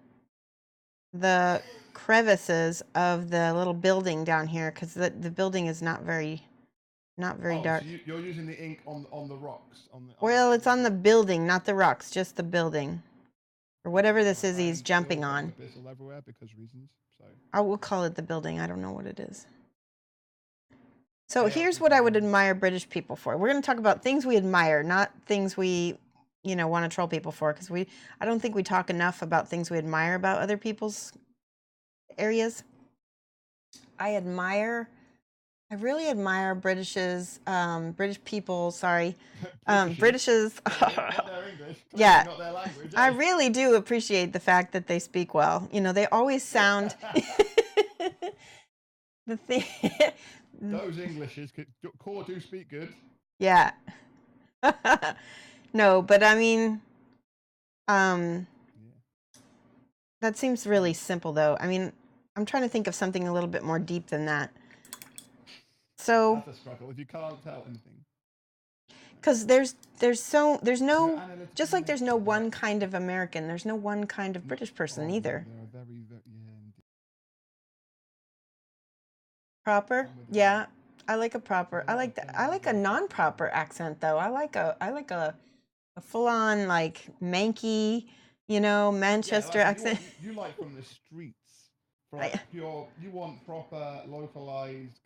the crevices of the little building down here, because the building is not very dark. So you're using the ink on the rocks. Well, it's on the building, not the rocks, just the building, or whatever this is he's jumping on. Everywhere because reasons. So I will call it the building. I don't know what it is. So here's what I would admire British people for. We're going to talk about things we admire, not things we, want to troll people for, because I don't think we talk enough about things we admire about other people's areas. I really admire British people. Sorry, British's. Yeah, not their language, I really do appreciate the fact that they speak well. They always sound. The thing. Those Englishes core do speak good. Yeah. No, but I mean, that seems really simple, though. I mean, I'm trying to think of something a little bit more deep than that. So. That's a struggle if you can't tell anything. Because there's no, just like there's no one kind of American, there's no one kind of British person either. They're very, Proper? Yeah. I like a proper. I like a non-proper accent though. I like a full-on like Manky, Manchester accent. You like from the streets. You want proper localized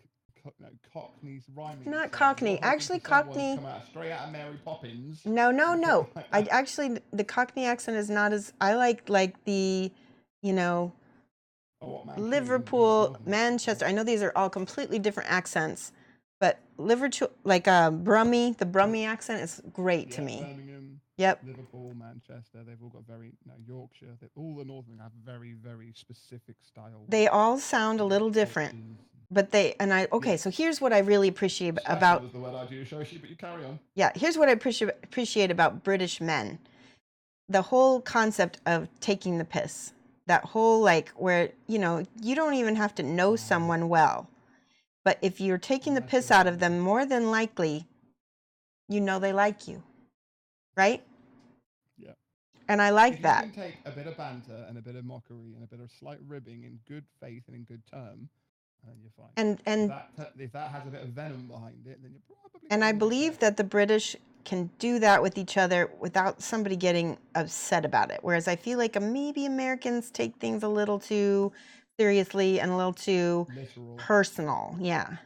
Cockney rhyming. Not sound. Cockney. You're hoping Actually, for someone to Cockney. come out straight out of Mary Poppins. No, no, and no. talk like I that. actually the Cockney accent is not as I like the, you know, Oh, what, Manchester, Liverpool, Northern- Manchester. I know these are all completely different accents, but Liverpool, like Brummie, the Brummie accent is great to Yeah, me. Birmingham, Yep. Liverpool, Manchester. They've all got very Yorkshire. All the Northern have very very specific style. They all sound a little different, but okay. Yeah. So here's what I really appreciate Special about was the word I'd use, Shoshie, but you carry on. yeah. Here's what I appreciate about British men. The whole concept of taking the piss. That whole like where you don't even have to know someone well, but if you're taking the piss out of them, more than likely, they like you, right? Yeah. And I like If that. you can take a bit of banter and a bit of mockery and a bit of slight ribbing in good faith and in good term, you're fine. And if that has a bit of venom behind it, then you're probably. and I believe that the British can do that with each other without somebody getting upset about it. Whereas I feel like maybe Americans take things a little too seriously and a little too literal. personal. Yeah.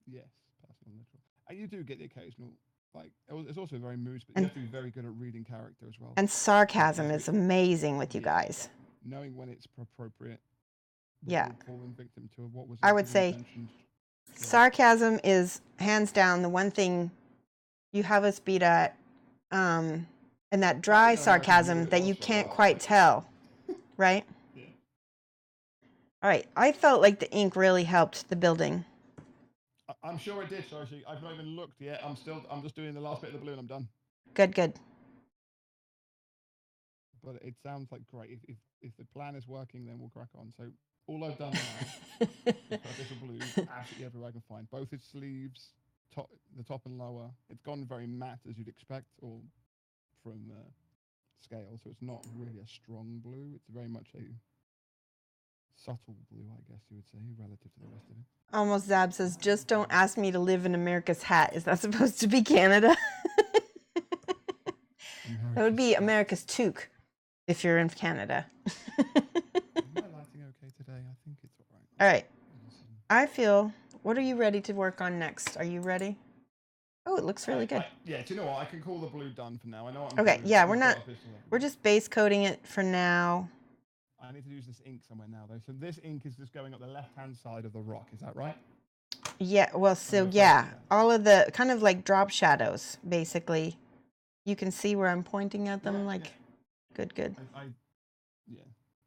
Yes, personal, literal. And you do get the occasional. Like it's also very mood, but you have to be very good at reading character as well. And sarcasm is amazing with you guys. Knowing when it's appropriate. Yeah. Falling victim to what was I would say sarcasm is hands down the one thing you have us beat at, and that dry sarcasm that you can't quite tell, right? Yeah. All right. I felt like the ink really helped the building. I'm sure it did, Shoshie. I've not even looked yet. I'm just doing the last bit of the blue and I'm done. Good, good. But it sounds like great. If the plan is working, then we'll crack on. So all I've done now is this blue absolutely everywhere I can find. Both its sleeves, the top and lower. It's gone very matte as you'd expect, or from scale. So it's not really a strong blue. It's very much a subtle blue, I guess you would say, relative to the rest of it. Almost Zab says, just don't ask me to live in America's hat. Is that supposed to be Canada? That would be America's toque if you're in Canada. Is my lighting okay today? I think it's all right. All right. I feel, what are you ready to work on next? Are you ready? Oh, it looks really good. Yeah, do you know what? I can call the blue done for now. I know what I'm Okay, doing. yeah, we're just base coating it for now. I need to use this ink somewhere now, though. So this ink is just going up the left-hand side of the rock. Is that right? Yeah, well, so yeah, all of the kind of like drop shadows, basically. You can see where I'm pointing at them, like, good. Yeah,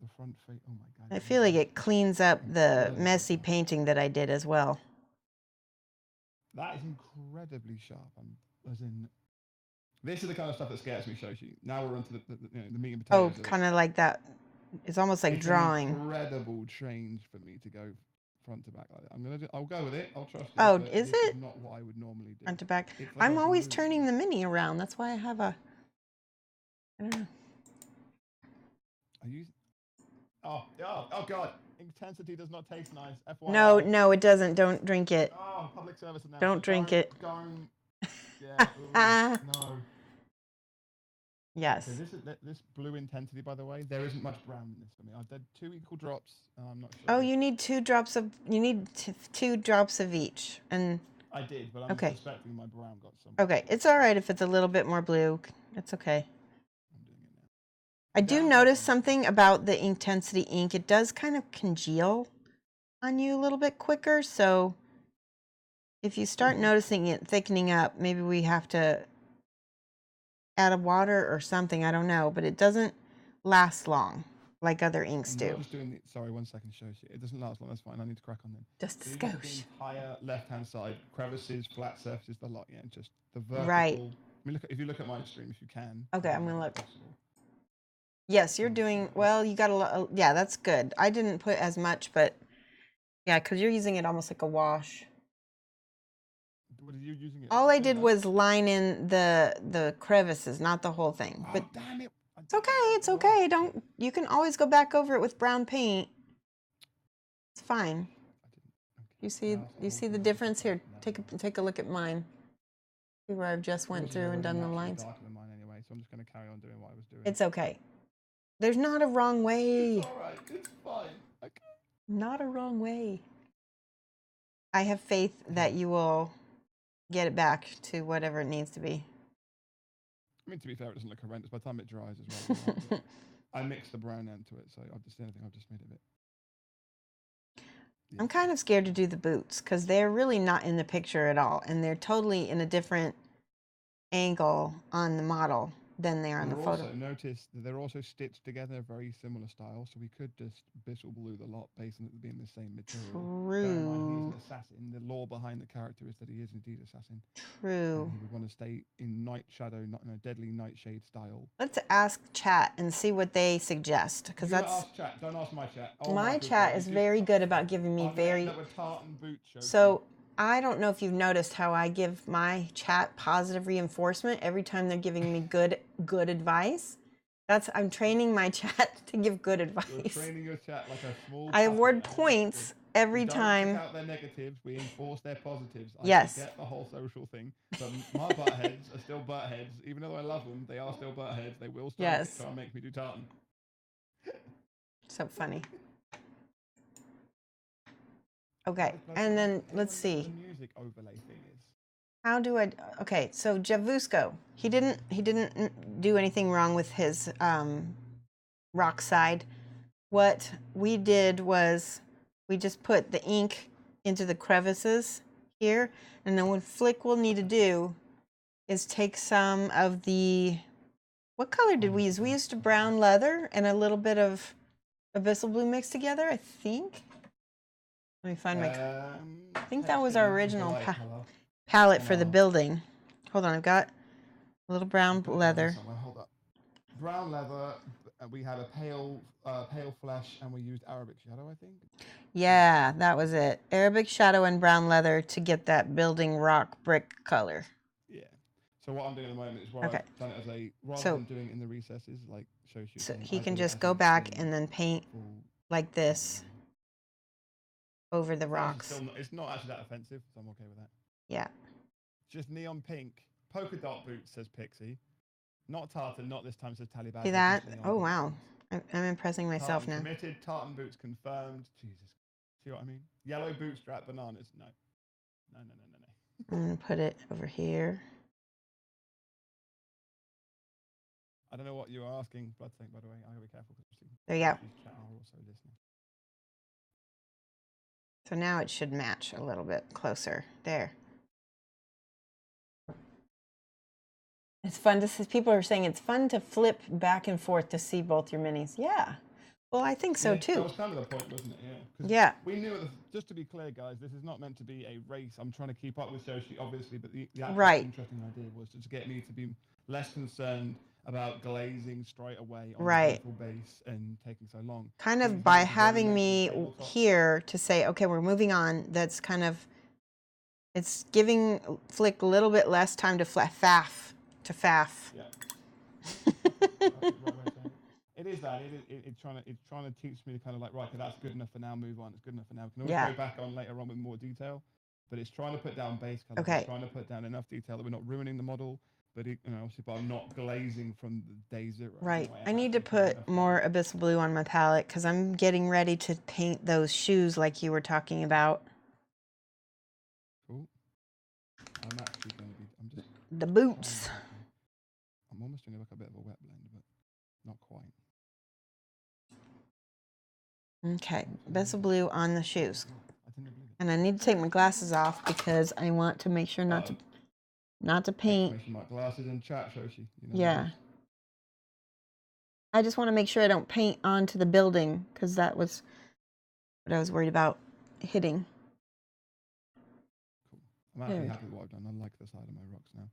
the front face. Oh my God. I feel like it cleans up the messy painting that I did as well. That is incredibly sharp. This is the kind of stuff that scares me, Shoshie. Now we're onto the meat and potatoes. Oh, kind of like that. It's almost like drawing. An incredible change for me to go front to back like that. I'll go with it. I'll trust it. Oh, is it? Not what I would normally do. Front to back. Like I'm always turning the mini around. That's why I have I don't know. Oh God. Intensity does not taste nice. No, FYI. no, it doesn't. Don't drink it. Oh, public service announcement. Don't drink it. Don't. Yeah. No. Yes. So this blue intensity, by the way, there isn't much brown in this for me. I did 2 equal drops. I'm not sure. Oh, you need 2 drops of. You need 2 drops of each, and. I did, but I'm suspecting my brown got some. Okay, it's all right if it's a little bit more blue. It's okay. I'm doing it now. I do notice something about the intensity ink. It does kind of congeal on you a little bit quicker. So if you start noticing it thickening up, maybe we have to add a water or something. I don't know, but it doesn't last long like other inks do. Just doing sorry, 1 second, Shoshie. It doesn't last long. That's fine. I need to crack on then. Just a The skosh. entire left-hand side, crevices, flat surfaces, the lot. Yeah, just the vertical. Right. I mean, if you look at my stream, if you can. Okay, I'm gonna look. Yes, you're doing well. You got a lot. Yeah, that's good. I didn't put as much, but yeah, because you're using it almost like a wash. What are you using it? All I did was line in the crevices, not the whole thing. But damn it! it's okay. It's okay. Don't. You can always go back over it with brown paint. It's fine. You see the difference here. Take a look at mine. See where I've just went through and done the lines. Darker than mine anyway, so I'm just going to carry on doing what I was doing. It's okay. There's not a wrong way. It's all right. It's fine. Okay. Not a wrong way. I have faith that you will get it back to whatever it needs to be. I mean, to be fair, it doesn't look horrendous. By the time it dries as well, you're right, but I mixed the brown into it, so I've just made it a bit. I'm kind of scared to do the boots because they're really not in the picture at all, and they're totally in a different angle on the model than they are on the photo. Also notice that they're also stitched together, very similar style, so we could just Bissell Blue the lot based on it being the same material. Bear in mind, he's an assassin. The lore behind the character is that he is indeed assassin. True. And he would want to stay in night shadow, not in a deadly nightshade style. Let's ask chat and see what they suggest, because that's. Ask chat. Don't ask my chat. Oh, my chat is very good about giving me very. So I don't know if you've noticed how I give my chat positive reinforcement every time they're giving me good advice. I'm training my chat to give good advice. You're training your chat like a small. I award points every time. We don't pick out their negatives, we enforce their positives. Yes. I get the whole social thing, but my buttheads are still buttheads. Even though I love them, they are still buttheads. They will still try and make me do tartan. So funny. Okay, and then let's see. The music overlay thing is. How do I? Okay, so Javusco, he didn't do anything wrong with his rock side. What we did was we just put the ink into the crevices here, and then what Flick will need to do is take some of the. What color did we use? We used a brown leather and a little bit of Abyssal Blue mixed together, I think. Let me find my. I think that was our original palette for the building. Hold on, I've got a little brown leather. Hold up. Brown leather. We had a pale flesh, and we used Arabic shadow, I think. Yeah, that was it. Arabic shadow and brown leather to get that building rock brick color. Yeah. So what I'm doing at the moment is I've done it as rather than doing it in the recesses like Shoshie. So he can just go back and then paint like this over the rocks. It's not actually that offensive, so I'm okay with that. Yeah. Just neon pink. Polka dot boots, says Pixie. Not tartan, not this time, says Taliban. See that? Oh, wow. I'm impressing myself now. Committed, tartan boots confirmed. Jesus. See what I mean? Yellow bootstrap bananas. No. No. I'm going to put it over here. I don't know what you were asking, Blood Saint, by the way. I gotta be careful. There you go. Chat are also listening. So now it should match a little bit closer. There. It's fun to see. People are saying it's fun to flip back and forth to see both your minis. Yeah. Well, I think so too. That was kind of the point, wasn't it? Yeah. Yeah. We knew, just to be clear, guys, this is not meant to be a race. I'm trying to keep up with Shoshie, obviously, but the actual interesting idea was to get me to be less concerned about glazing straight away on the beautiful base and taking so long. Kind of by having me here to say, okay, we're moving on. That's kind of, it's giving Flick a little bit less time to faff. Yeah. It is that. It's trying to teach me to kind of like, right, okay, that's good enough for now, move on. It's good enough for now. We can always go back on later on with more detail, but it's trying to put down base color. Okay. It's trying to put down enough detail that we're not ruining the model, but obviously, but I'm not glazing from the day zero. Right. I need to put more Abyssal Blue on my palette because I'm getting ready to paint those shoes like you were talking about. Cool. I'm actually going to be. I'm just. The boots. I'm almost doing like a bit of a wet blend, but not quite. Okay, Abyssal Blue on the shoes. And I need to take my glasses off because I want to make sure not to paint. My glasses in chat, Shoshie. Yeah. I just want to make sure I don't paint onto the building because that was what I was worried about hitting. Cool. I'm actually happy with what I've done. I like the side of my rocks now.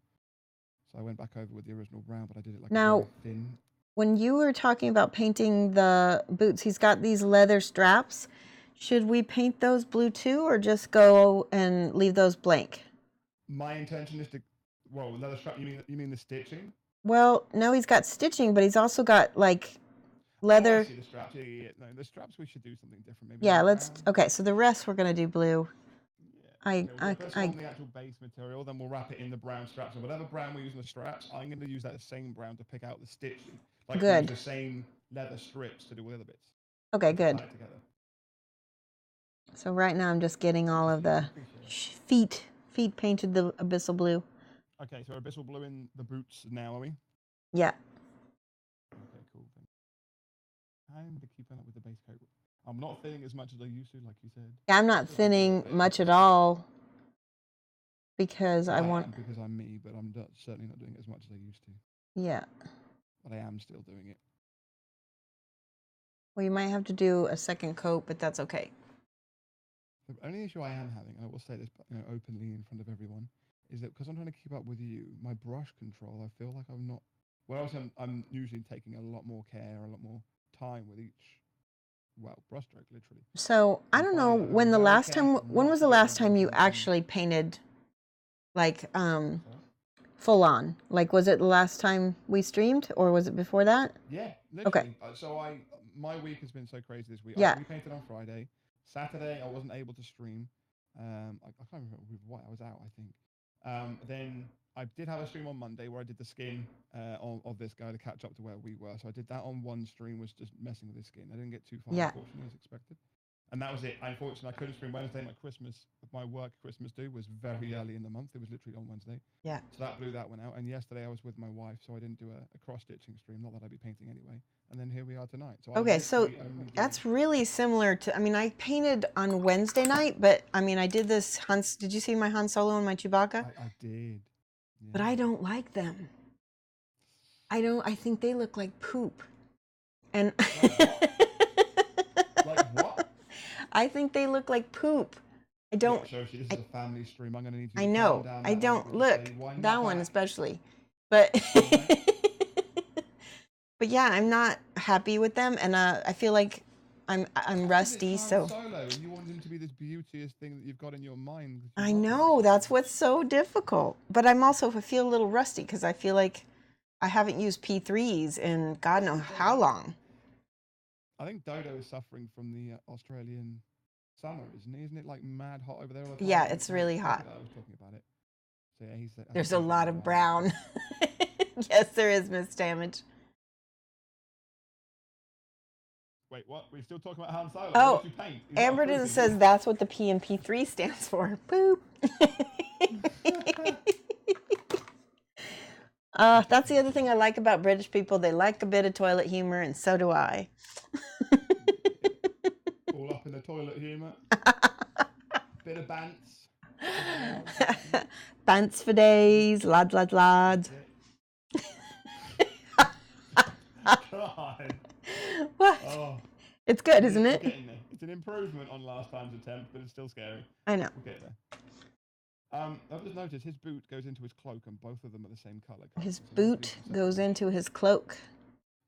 So I went back over with the original brown, but I did it like very thin. When you were talking about painting the boots, he's got these leather straps. Should we paint those blue too, or just go and leave those blank? My intention is to, leather strap. You mean the stitching? Well, no, he's got stitching, but he's also got like leather. I see the straps. Yeah. No, the straps we should do something different. Maybe. Yeah, okay, so the rest we're gonna do blue. We'll press on the actual base material, then we'll wrap it in the brown straps. So whatever brown we use in the straps, I'm going to use that same brown to pick out the stitching. Like use the same leather strips to do with the other bits. Okay, good. So right now I'm just getting all of the feet painted the abyssal blue. Okay, so abyssal blue in the boots now, are we? Yeah. Okay, cool. I'm keeping up with the base coat. I'm not thinning as much as I used to, like you said. Yeah, I'm not thinning much at all because I want. Because I'm me, but I'm certainly not doing it as much as I used to. Yeah. But I am still doing it. Well, you might have to do a second coat, but that's okay. The only issue I am having, and I will say this openly in front of everyone, is that because I'm trying to keep up with you, my brush control, I feel like I'm not. Whereas I'm usually taking a lot more care, a lot more time with each, brush stroke, literally. So I don't know when the last time. When was the last time you actually painted, like full on? Like, was it the last time we streamed, or was it before that? Yeah, literally. Okay. So my week has been so crazy this week. Yeah. We painted on Friday. Saturday I wasn't able to stream. I can't remember what I was out. I think. Then I did have a stream on Monday where I did the skin of this guy to catch up to where we were. So I did that on one stream, was just messing with his skin. I didn't get too far, unfortunately, as expected. And that was it. Unfortunately, I couldn't stream Wednesday. My work Christmas do was very early in the month. It was literally on Wednesday. Yeah. So that blew that one out. And yesterday I was with my wife, so I didn't do a cross-stitching stream. Not that I'd be painting anyway. And then here we are tonight. So Okay, so that's really similar to. I mean, I painted on Wednesday night, but I mean, I did this Hans. Did you see my Han Solo and my Chewbacca? I did. Yeah. But I don't like them. I think they look like poop. And like what? I think they look like poop. I don't. Look, Shoshie, this is a family stream. I'm gonna need you. I know. I don't look that one especially, but but yeah, I'm not happy with them, and I feel like I'm rusty. So Solo. You want him to be this beauteous thing that you've got in your mind. I know that's what's so difficult. But I'm also I feel a little rusty because I feel like I haven't used P3s in God knows how long. I think Dodo is suffering from the Australian summer, isn't he? Isn't it like mad hot over there all the time? Yeah, it's really hot. I was talking about it. So yeah, there's a lot of brown. Yes, there is, Miss Damage. Wait, what? We're still talking about Han Solo? Oh, what did you paint? Amberton says that's what the P and P3 stands for. Boop. That's the other thing I like about British people. They like a bit of toilet humor, and so do I. All up in the toilet humour. Bit of bants. Bants for days, lads. God. What? Oh. It's good, isn't it? It's an improvement on last time's attempt, but it's still scary. I know. We'll get there. I've just noticed his boot goes into his cloak, and both of them are the same colour. His boot goes into his cloak.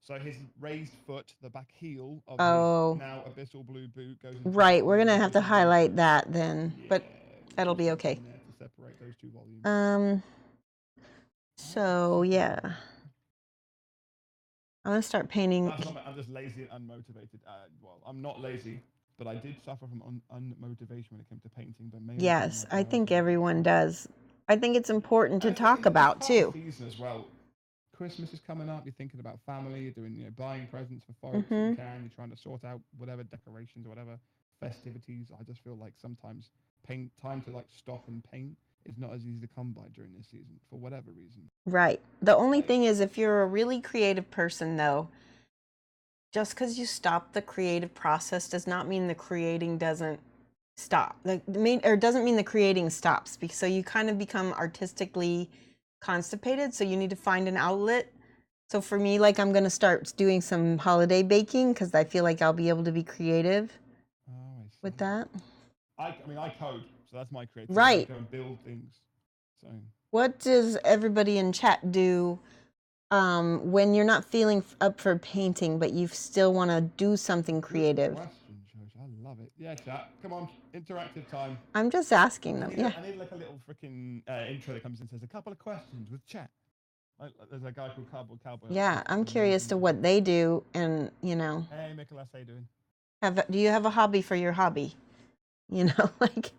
So his raised foot, the back heel of his now abyssal blue boot goes into right, we're going to have to highlight that then, but that'll be okay. To separate those two volumes. So, yeah. I'm going to start painting. I'm just lazy and unmotivated. Well, I'm not lazy, but I did suffer from unmotivation when it came to painting. But maybe yes, I think everyone does. I think it's important to talk about, too. Season as well. Christmas is coming up. You're thinking about family. You're doing, buying presents for folks. You can. You're trying to sort out whatever decorations or whatever festivities. I just feel like sometimes time to stop and paint is not as easy to come by during this season for whatever reason. Right. The only thing is, if you're a really creative person, though, just because you stop the creative process does not mean the creating doesn't stop. Doesn't mean the creating stops. So you kind of become artistically constipated. So you need to find an outlet. So for me, I'm going to start doing some holiday baking because I feel like I'll be able to be creative with that. I code. So that's my creativity. Right. I go and build things. So. What does everybody in chat do when you're not feeling up for painting, but you still want to do something creative? Good question, Josh. I love it. Yeah, chat. Come on, interactive time. I'm just asking them. Yeah. I need a little freaking intro that comes in and says a couple of questions with chat. There's a guy called Cardboard Cowboy. Yeah, I'm curious to what they do, and Hey, Nicholas, how you doing? Do you have a hobby for your hobby?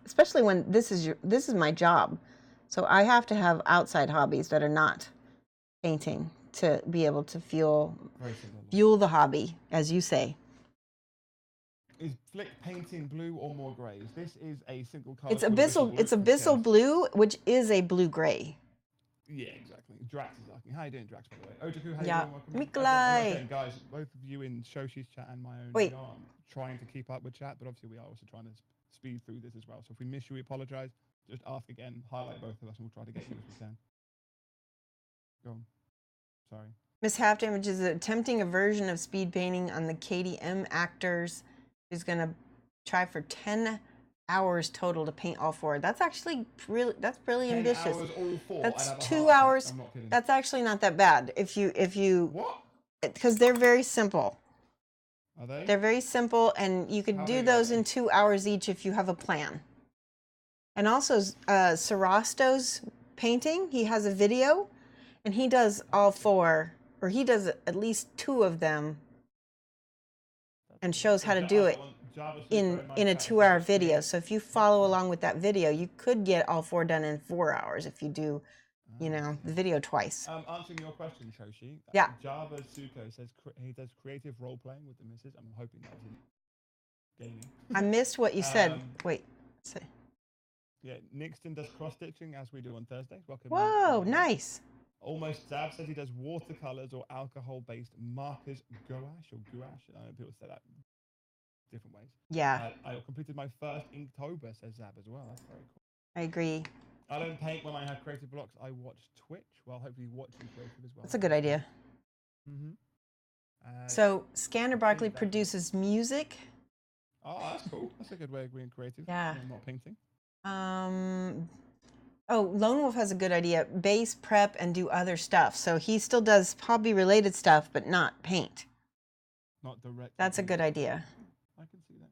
Especially when this is my job. So I have to have outside hobbies that are not painting to be able to fuel the hobby, as you say. Is Flick painting blue or more greys? This is a single color. It's abyssal. It's abyssal blue, which is a blue gray. Yeah, exactly. Drax is asking. How you doing, Drax, by the way? Otaku, how Yeah. you doing? Welcome. Mikolai. Again, guys, both of you in Shoshie's chat and my own, Wait. we are trying to keep up with chat, but obviously we are also trying to speed through this as well. So if we miss you, we apologize. Just ask again, highlight both of us, and we'll try to get you as we can. Go on. Sorry. Miss Half Damage is attempting a version of speed painting on the KDM actors. She's going to try for 10 hours total to paint all 4. That's actually really, that's really 10 ambitious. hours, all 4. That's I'd have a 2 heart attack. hours. I'm not kidding. That's actually not that bad. If you, What? because they're very simple. Are they? They're very simple, and you could How do big are those they? in 2 hours each if you have a plan. And also, Sarasto's painting, he has a video, and he does all 4, or he does at least 2 of them, and shows how to do it in a 2-hour video. So if you follow along with that video, you could get all 4 done in 4 hours if you do, you know, the video twice. Answering your question, Shoshie. Yeah. Java Suko says he does creative role playing with the missus. I'm hoping that's in gaming. I missed what you said. Wait. Say. Yeah, Nixon does cross stitching as we do on Thursdays. Welcome. Whoa, nice. Almost Zab says he does watercolors or alcohol-based markers, gouache or gouache. I know people say that different ways. Yeah. I completed my first Inktober, says Zab as well. That's very cool. I agree. I don't paint when I have creative blocks. I watch Twitch. Well, hopefully watching creative as well. That's a good idea. Mm-hmm. So, Scanner Broccoli produces music. Oh, that's cool. That's a good way of being creative. Yeah. I'm not painting. Oh, Lone Wolf has a good idea. Base, prep, and do other stuff. So he still does hobby-related stuff, but not paint. Not direct. That's a good idea. I can see that.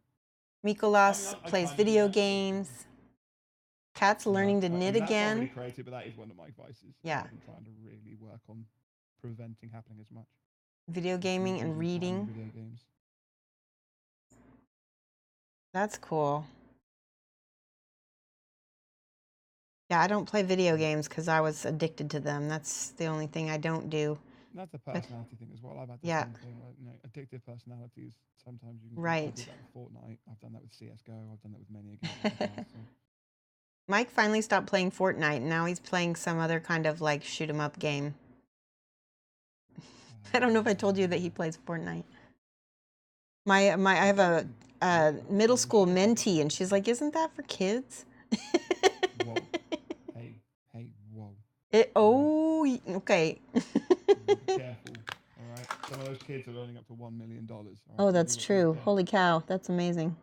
Mikolas I plays kinda do video that. games. Cat's learning to I mean, knit that's not again. really creative, but that is one of my vices. Yeah. I'm trying to really work on preventing happening as much. Video gaming and Using time in reading. Video games. That's cool. Yeah, I don't play video games because I was addicted to them. That's the only thing I don't do. That's a personality thing as well. I've had the Yeah. same thing. Like, you know, addictive personalities. Sometimes you can Right. I do that with Fortnite. I've done that with CS:GO. I've done that with many games. as well, so. Mike finally stopped playing Fortnite, and now he's playing some other kind of like shoot 'em up game. I don't know if I told you that he plays Fortnite. I have a middle school mentee, and she's like, "Isn't that for kids?" Whoa. Hey, whoa. Okay. Be careful. All right. Some of those kids are earning up to $1 million. All right? Oh, that's true. Holy cow, that's amazing.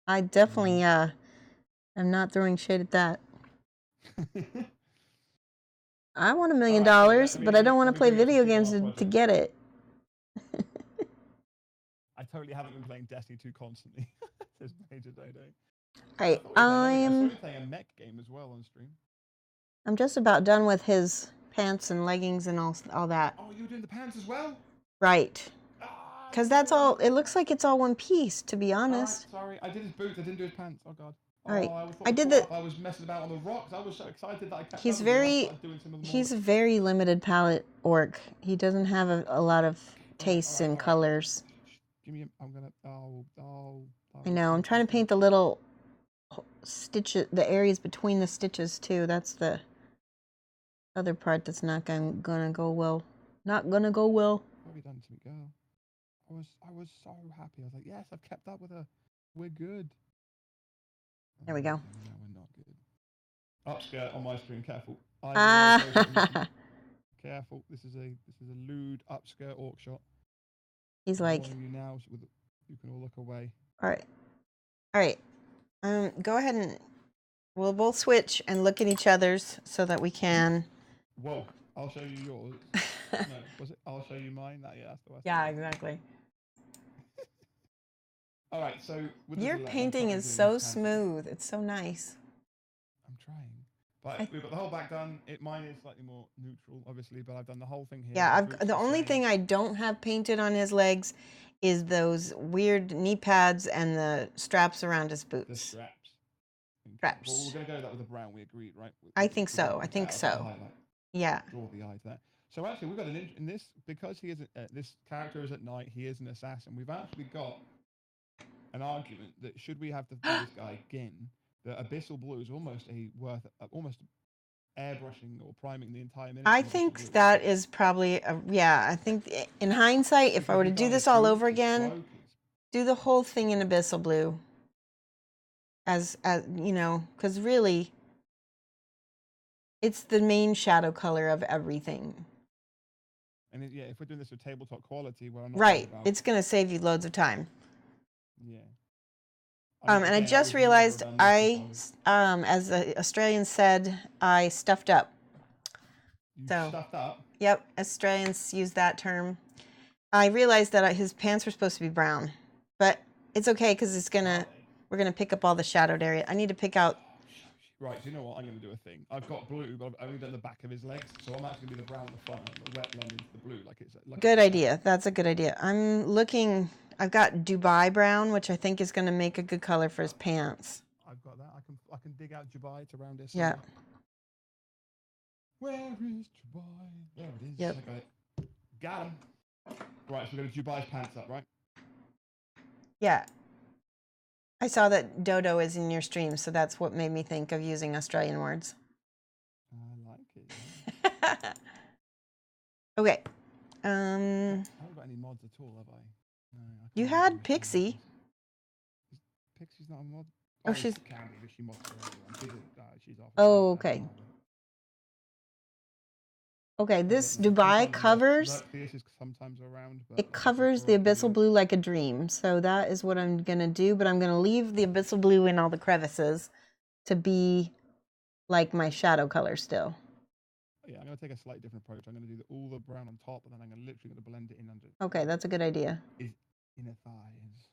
I definitely am not throwing shade at that. I want $1 million, but I don't want to play video games to get it. I totally haven't been playing Destiny 2 constantly. Says Major Dodo. Right, I saw you playing a mech game as well on stream. I'm just about done with his pants and leggings and all that. Oh, you were doing the pants as well? Right. Because that's all, it looks like it's all one piece, to be honest. Sorry, I did his boots, I didn't do his pants. Oh, God. All right, I did the. I was messing about on the rocks. I was so excited that I kept. He's a very limited palette orc. He doesn't have a lot of tastes in colors. Give me. I'm gonna. I know. I'm trying to paint the little stitches, the areas between the stitches too. That's the other part that's not gonna go well. Not gonna go well. What have you done to me, girl? I was so happy. I was like, yes, I've kept up with her. We're good. There we go. No, we're not good. Upskirt on my stream. Careful. Careful. This is a lewd upskirt orc shot. He's like. You now, so you can all look away. All right. Go ahead and we'll both switch and look at each other's so that we can. Whoa! I'll show you yours. No, was it? I'll show you mine. Yeah, that's the worst. Yeah, exactly. All right, so your painting is so smooth. It's so nice. I'm trying, but we've got the whole back done. Mine is slightly more neutral, obviously, but I've done the whole thing here. Yeah, the only thing I don't have painted on his legs is those weird knee pads and the straps around his boots. The straps. Straps. Well, we're going to go that with the brown. We agreed, right? I think so. I think so. Yeah. Draw the eye to that. So actually, we've got in this because he is this character is at night. He is an assassin. We've actually got an argument that should we have to do this guy again, the abyssal blue is almost almost airbrushing or priming the entire miniature. I in abyssal think blue. that is probably yeah. I think in hindsight, if I Because were to you do guys this all do over the again, smoke is- do the whole thing in abyssal blue. As you know, because really, it's the main shadow color of everything. And yeah, if we're doing this with tabletop quality, where I'm not Right. about, It's gonna save you loads of time. yeah. And I just realized as the Australians said, I stuffed up. You So, stuffed up. Yep, Australians use that term. I realized that his pants were supposed to be brown, but it's okay because we're gonna pick up all the shadowed area. I need to pick out. Right, do you know what? I'm going to do a thing. I've got blue, but I've only done the back of his legs, so I'm actually going to be the brown at the front and the wet blend into the blue, like it's like. Good idea. That's a good idea. I'm looking. I've got Dubai brown, which I think is going to make a good color for his pants. I've got that. I can dig out Dubai to round this. Yeah. Where is Dubai? There it is. Yep. I got it. Got him. Right, so we're going to Dubai's pants up, right? Yeah. I saw that Dodo is in your stream, so that's what made me think of using Australian words. I like it. Yeah. Okay. I haven't got any mods at all, have I? No, You had Pixie. Pixie's not a mod. Oh, she's Candy, but she mods for everyone. She's off. Oh, okay. Okay, this Dubai covers. Is sometimes around, but it covers the abyssal blue like a dream. So that is what I'm gonna do. But I'm gonna leave the abyssal blue in all the crevices to be like my shadow color still. Yeah, I'm gonna take a slightly different approach. I'm gonna do all the brown on top, and then I'm literally gonna blend it in under. Okay, that's a good idea. His inner thighs.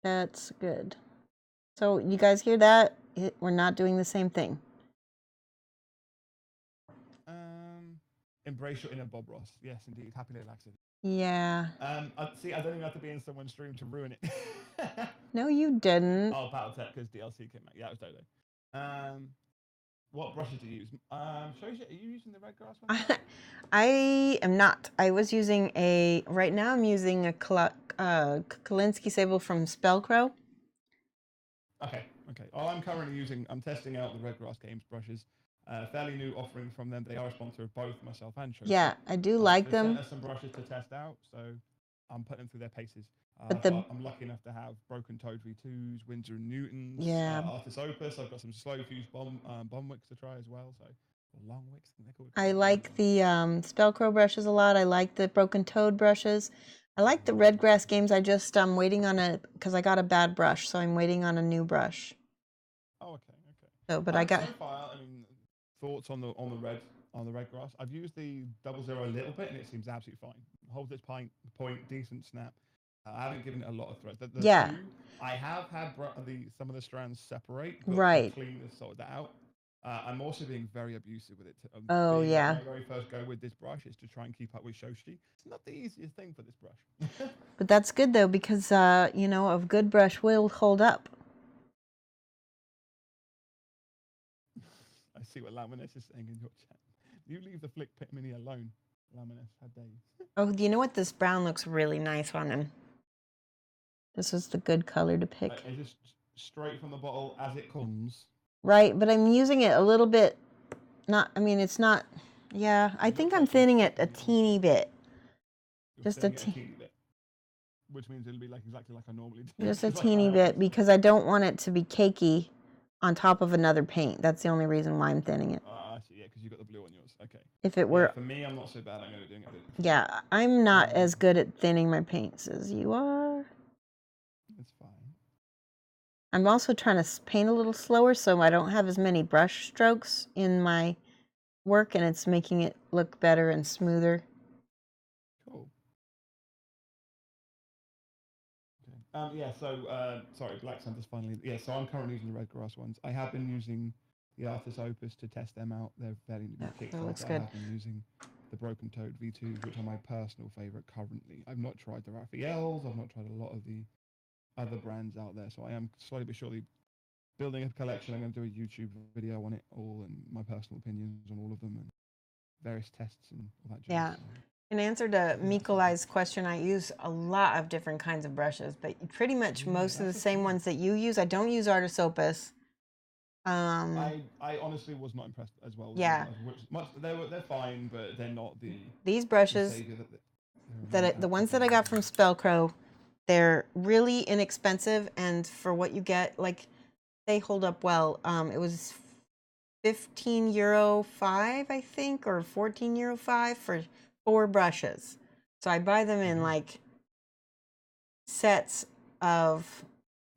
That's good. So you guys hear that? We're not doing the same thing. Embrace your inner Bob Ross. Yes, indeed. Happy little accident. Yeah. See, I don't even have to be in someone's stream to ruin it. No, you didn't. Oh, Battletech because DLC came out. Yeah, it was Dodo. What brushes do you use? Shoshie, are you using the red grass one? I am not. I was using right now I'm using a Kolinsky Sable from Spellcrow. Okay. Oh, I'm testing out the Red Grass Games brushes. Fairly new offering from them. They are a sponsor of both myself and Shoshie. Yeah, I do like them. They sent us some brushes to test out, so I'm putting them through their paces. But I'm lucky enough to have Broken Toad V2s, Winsor & Newtons, Artis Opus. I've got some slow fuse bomb wicks to try as well. So long wicks, I think they're called. I like the Spellcrow brushes a lot. I like the Broken Toad brushes. I like the Red Grass Games. I just waiting on because I got a bad brush, so I'm waiting on a new brush. Oh, okay. So, but I got. So far, I mean, thoughts on the red grass. I've used the 00 a little bit, and it seems absolutely fine. Holds its point, decent snap. I haven't given it a lot of threads. Yeah. I have had some of the strands separate, but right. clean has sorted that out. I'm also being very abusive with it. Yeah. My very first go with this brush is to try and keep up with Shoshie. It's not the easiest thing for this brush. But that's good though, because a good brush will hold up. I see what Laminus is saying in your chat. You leave the Flick Pit Mini alone. Laminus had days. Oh, do you know what? This brown looks really nice on him. This is the good color to pick. It's just straight from the bottle as it comes. Right, but I'm using it a little bit. It's not. Yeah, I think I'm thinning it a teeny bit. Just a teeny bit. Which means it'll be exactly like I normally do. Just a teeny bit, because I don't want it to be cakey on top of another paint. That's the only reason why I'm thinning it. I see, yeah, because you've got the blue on yours. Okay. If it were... for me, I'm not so bad. I'm going to do it. Yeah, I'm not as good at thinning my paints as you are. It's fine. I'm also trying to paint a little slower so I don't have as many brush strokes in my work, and it's making it look better and smoother. Cool. Okay. Sorry, Black Santa's finally... Yeah, so I'm currently using the red grass ones. I have been using the Artis Opus to test them out. They're fairly new kicks. That looks good. I have been using the Broken Toad V2s, which are my personal favourite currently. I've not tried the Raphaels. I've not tried a lot of the other brands out there. So I am slowly but surely building a collection. I'm going to do a YouTube video on it all and my personal opinions on all of them and various tests and all that jazz. Yeah. In answer to Mikolai's question, I use a lot of different kinds of brushes, but pretty much most of the same ones that you use. I don't use Artisopus. I honestly was not impressed as well. Yeah. They're fine, but they're not these brushes savior the ones that I got from Spellcrow, they're really inexpensive, and for what you get, like, they hold up well. It was €15.05, I think, or €14.05 for 4 brushes. So I buy them in like sets of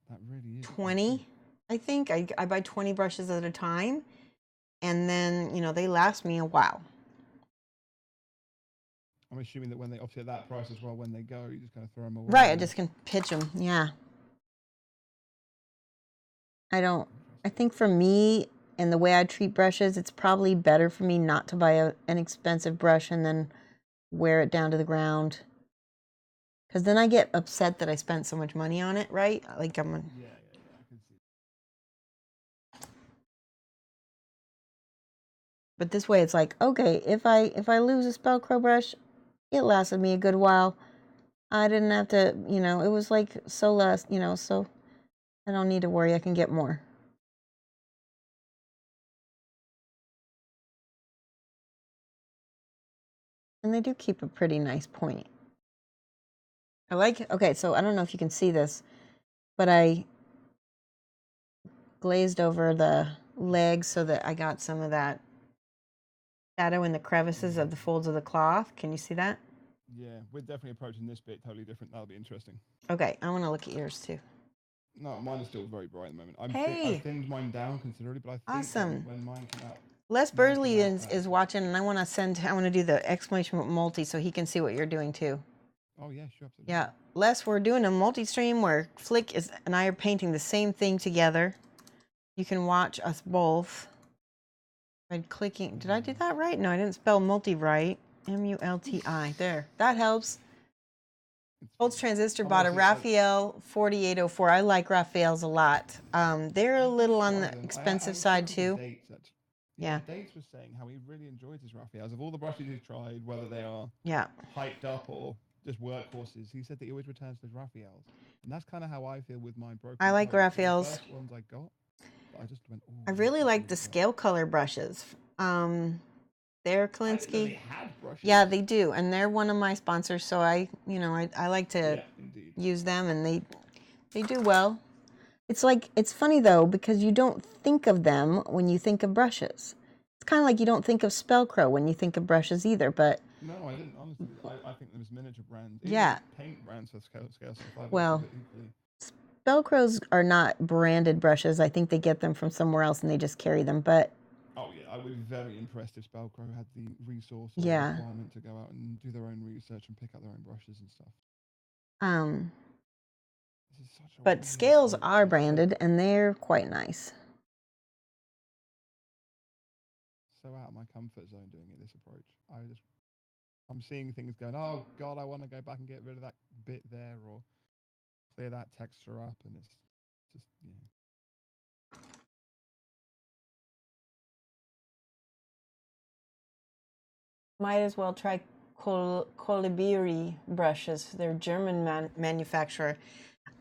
that really is 20. I think I buy 20 brushes at a time, and then, you know, they last me a while. I'm assuming that when they obviously at that price as well, when they go, you just kind of throw them away. Right, I just can pitch them. Yeah. I think for me and the way I treat brushes, it's probably better for me not to buy an expensive brush and then wear it down to the ground. Because then I get upset that I spent so much money on it, right? Like, I'm... Yeah, I can see. But this way it's like, okay, if I lose a Spellcrow brush, it lasted me a good while. I didn't have to, you know, it was like so less, you know, so I don't need to worry, I can get more. And they do keep a pretty nice point. I like, okay, so I don't know if you can see this, but I glazed over the legs so that I got some of that shadow in the crevices of the folds of the cloth. Can you see that? Yeah, we're definitely approaching this bit totally different. That'll be interesting. Okay, I want to look at yours too. No, mine is still very bright at the moment. Hey. I've thinned mine down considerably, but I think Awesome. when mine came out... Les Bursley is watching, and I want to do the exclamation multi so he can see what you're doing too. Oh yeah, sure, absolutely. Yeah, Les, we're doing a multi-stream where Flick and I are painting the same thing together. You can watch us both by clicking. Did I do that right? No, I didn't spell multi right. M-U-L-T-I. There, that helps. Holtz Transistor bought a Raphael 4804. I like Raphaels a lot. They're a little on the expensive side too. Yeah. Dates was saying how he really enjoys his Raphaels. Of all the brushes he's tried, whether they are hyped up or just workhorses, he said that he always returns to his Raphaels. And that's kind of how I feel with my broken. I like Raphaels. The first ones I got, I just went, I really like the scale color brushes. They're Kalinsky. Yeah, they do, and they're one of my sponsors. So I like to use them, and they do well. It's like, it's funny though, because you don't think of them when you think of brushes. It's kind of like you don't think of Spellcrow when you think of brushes either. But no, I didn't. Honestly, I think there was miniature brands. Yeah. Paint brands for scale stuff. Well, Spellcrows are not branded brushes. I think they get them from somewhere else and they just carry them. But oh yeah, I would be very impressed if Spellcrow had the resource or requirement to go out and do their own research and pick up their own brushes and stuff. But scales are branded and they're quite nice. So out of my comfort zone doing it this approach. I'm seeing things going, oh god, I want to go back and get rid of that bit there or clear that texture up, and it's just Might as well try Kolibri brushes. They're German manufacturer.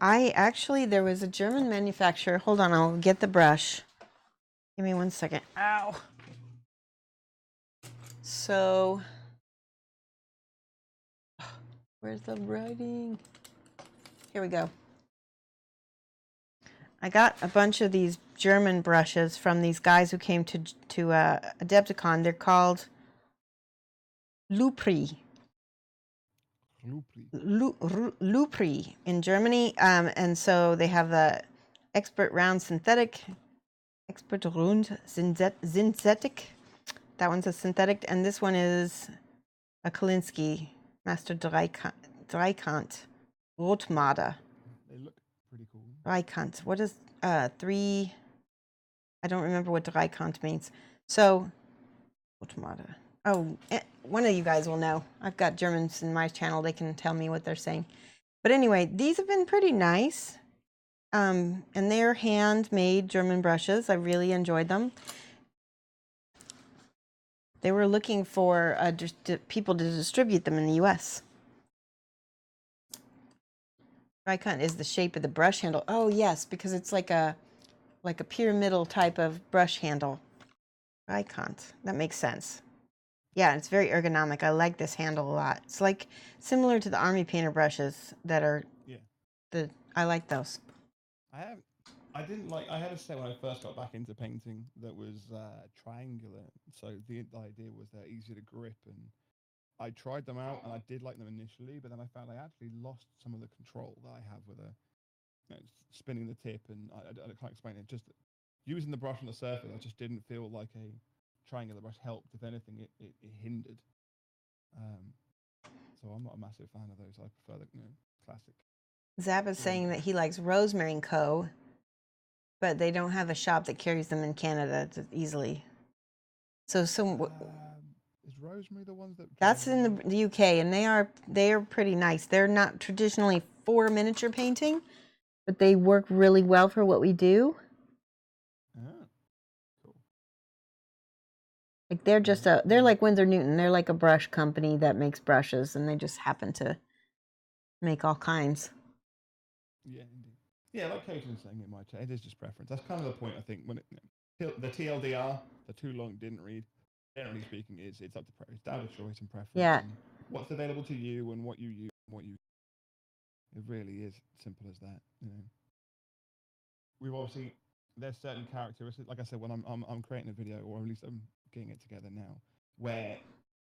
There was a German manufacturer. Hold on, I'll get the brush. Give me 1 second. Ow. So, where's the writing? Here we go. I got a bunch of these German brushes from these guys who came to Adepticon. They're called Lupri. Lupri in Germany, and so they have the Expert Round Synthetic, Synthetic. That one's a synthetic, and this one is a Kalinsky Master Dreikant Rotmada. They look pretty cool. Dreikant. What is 3? I don't remember what Dreikant means. So Rotmada. Oh, one of you guys will know. I've got Germans in my channel. They can tell me what they're saying. But anyway, these have been pretty nice. And they're handmade German brushes. I really enjoyed them. They were looking for people to distribute them in the U.S. Tricont is the shape of the brush handle. Oh yes, because it's like a pyramidal type of brush handle. Tricont. That makes sense. Yeah, it's very ergonomic. I like this handle a lot. It's like similar to the Army Painter brushes that are. Yeah. I like those. I didn't like. I had a set when I first got back into painting that was triangular. So the idea was they're easy to grip, and I tried them out, and I did like them initially, but then I found I actually lost some of the control that I have with spinning the tip, and I can't explain it. Just using the brush on the surface, I just didn't feel like a triangular brush helped. If anything, it hindered. So I'm not a massive fan of those. I prefer the classic. Zap is saying that he likes Rosemary & Co., but they don't have a shop that carries them in Canada easily. So is Rosemary the ones that? That's in the UK, and they are pretty nice. They're not traditionally for miniature painting, but they work really well for what we do. Cool. Like they're like Winsor Newton. They're like a brush company that makes brushes, and they just happen to make all kinds. Yeah, indeed. Yeah, like Caitlin's saying, it is just preference. That's kind of the point, I think. When the TLDR, the too long didn't read. Generally speaking, it's up to it's down to choice and preference. Yeah. And what's available to you and what you use, It really is simple as that. We've obviously there's certain characteristics. Like I said, when I'm creating a video, or at least I'm getting it together now, where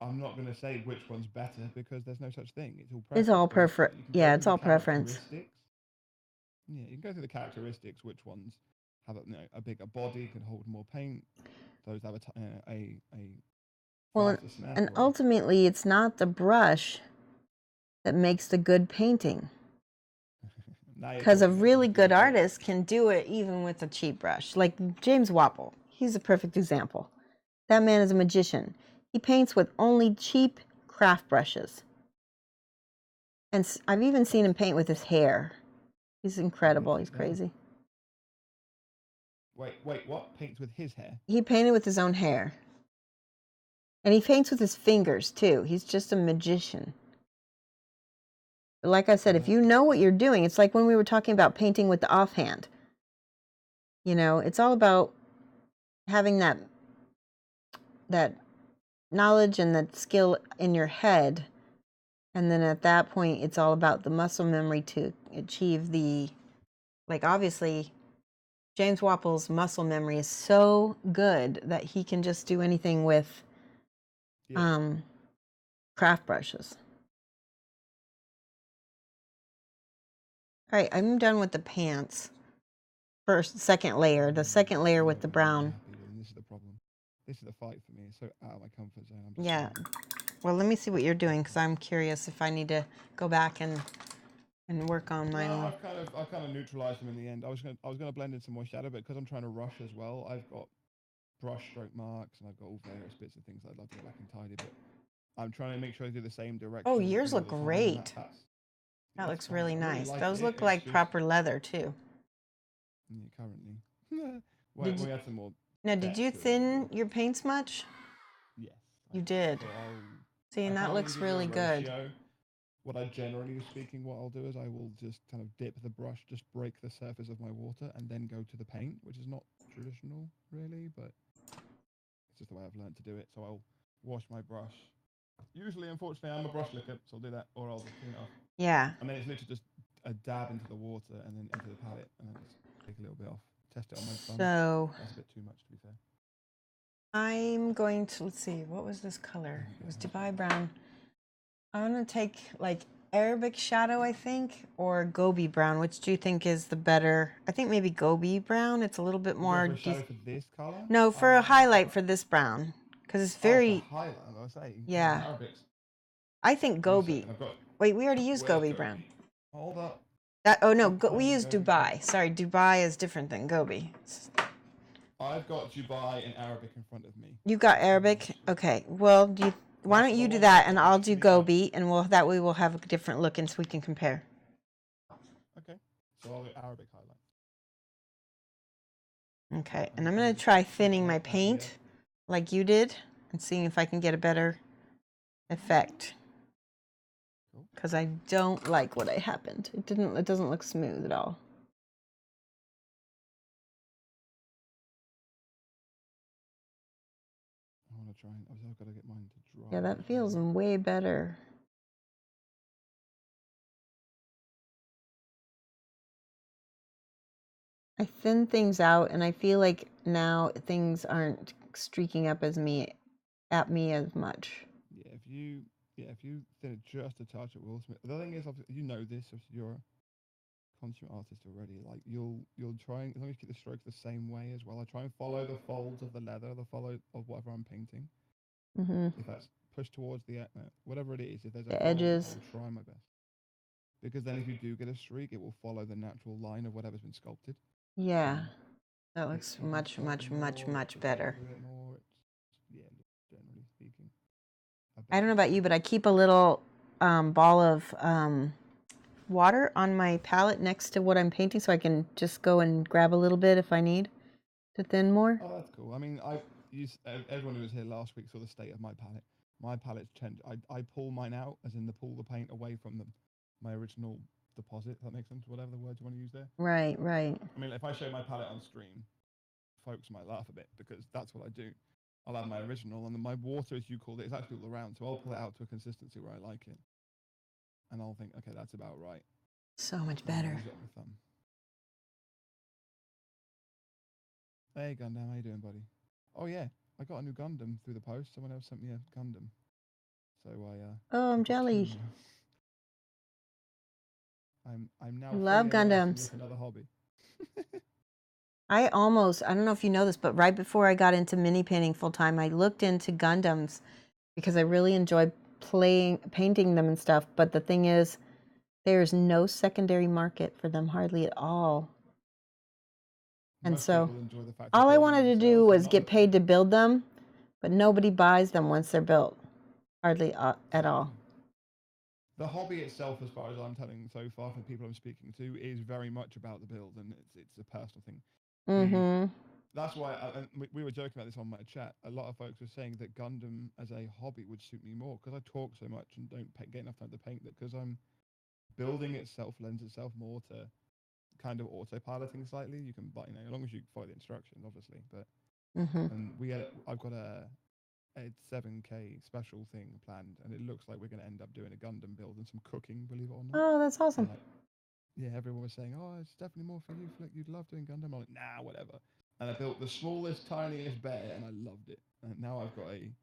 I'm not going to say which one's better because there's no such thing. It's all preference. Yeah, it's all preference. Yeah, you can go through the characteristics. Which ones have a bigger body, can hold more paint. Those have a well, and ultimately, it's not the brush that makes the good painting. Because a really good artist can do it even with a cheap brush. Like James Wapple, he's a perfect example. That man is a magician. He paints with only cheap craft brushes. And I've even seen him paint with his hair. He's incredible. He's crazy. Wait, what? Paints with his hair? He painted with his own hair. And he paints with his fingers, too. He's just a magician. But like I said, if you know what you're doing, it's like when we were talking about painting with the offhand. It's all about having that knowledge and that skill in your head. And then at that point, it's all about the muscle memory to achieve obviously, James Wapple's muscle memory is so good that he can just do anything with craft brushes. All right, I'm done with the pants. Second layer, the second layer with the brown. This is the problem. This is the fight for me. It's so out of my comfort zone. Yeah. Well, let me see what you're doing because I'm curious if I need to go back and work on mine. No, I've kind of neutralized them in the end. I was gonna blend in some more shadow, but because I'm trying to rush as well, I've got brush stroke marks and I've got all various bits of things I'd love to go back and tidy. But I'm trying to make sure I do the same direction. Oh, yours look great. That looks really nice. Those look like proper leather too. Yeah, currently. We had some more. Now, did you thin your paints much? Yes. You did. See, and that looks really good. What I generally speaking, what I'll do is I will just kind of dip the brush, just break the surface of my water, and then go to the paint, which is not traditional really, but it's just the way I've learned to do it. So I'll wash my brush. Usually, unfortunately, I'm a brush licker, so I'll do that, or I'll just clean it off. Yeah. And then it's literally just a dab into the water and then into the palette, and then just take a little bit off. Test it on my thumb. So that's a bit too much, to be fair. I'm going to, let's see, what was this color? It was Dubai brown. I'm going to take like Arabic shadow, I think, or Gobi brown. Which do you think is the better? I think maybe Gobi brown. It's a little bit more. For shadow for this color? No, for a highlight for this brown, because it's very. Oh, highlight, I was saying. Yeah. Arabics. I think Gobi. Wait, we already used Gobi brown. Hold up. Oh no, we used Dubai. Sorry, Dubai is different than Gobi. I've got Dubai and Arabic in front of me. You got Arabic? Okay. Well, why don't you do that and I'll do Gobi, and that way we'll have a different look and so we can compare. Okay. So I'll do Arabic highlight. Okay, and I'm going to try thinning my paint like you did, and seeing if I can get a better effect. Cool. Because I don't like what happened. It doesn't look smooth at all. I want to try and I've got to get mine to dry. Yeah, that feels way better. I thin things out, and I feel like now things aren't streaking up at me as much. Yeah, if you thin it just a touch, it will smooth. The thing is, obviously, you know this if you're a consummate artist already. Like you'll try and as long as you keep the strokes the same way as well. I try and follow the folds of the leather, the follow of whatever I'm painting. If that's pushed towards the whatever it is, if there's a The fold, edges. I'll try my best. Because then if you do get a streak, it will follow the natural line of whatever's been sculpted. Yeah, that looks You can much sculpt it more, much the better. texture of it more. Yeah, generally speaking. I don't know about you, but I keep a little ball of water on my palette next to what I'm painting, so I can just go and grab a little bit if I need to thin more. Oh, that's cool. I mean, everyone who was here last week saw the state of my palette. My palette's changed. I pull mine out, as in pull the paint away from my original deposit. If that makes sense. Whatever the words you want to use there. Right, right. I mean, if I show my palette on stream, folks might laugh a bit because that's what I do. I'll have my original, and then my water, as you called it, is actually all around. So I'll pull it out to a consistency where I like it, and I'll think, okay, that's about right. So much better. Use it on my thumb. Hey Gundam, how you doing, buddy? Oh yeah, I got a new Gundam through the post. Someone else sent me a Gundam, so Oh, I'm I've got two jelly. now. I'm now I love fully embracing Gundams. this another hobby. I don't know if you know this, but right before I got into mini painting full time, I looked into Gundams because I really enjoyed painting them and stuff. But the thing is, there's no secondary market for them hardly at all. And Most so people enjoy the fact all I building wanted to themselves do and was not get looking- paid to build them, but nobody buys them once they're built, hardly at all. The hobby itself, as far as I'm telling so far from people I'm speaking to, is very much about the build, and it's a personal thing. Mm-hmm. That's why we were joking about this on my chat. A lot of folks were saying that Gundam as a hobby would suit me more because I talk so much and don't get enough time to paint. That because I'm building itself lends itself more to kind of autopiloting slightly. You can, as long as you follow the instructions, obviously. But I've got a 7K special thing planned, and it looks like we're going to end up doing a Gundam build and some cooking, believe it or not. Oh, that's awesome. Yeah, everyone was saying, "Oh, it's definitely more for you, Flick. You'd love doing Gundam." I'm like, "Nah, whatever." And I built the smallest, tiniest bear, and I loved it. And now I've got an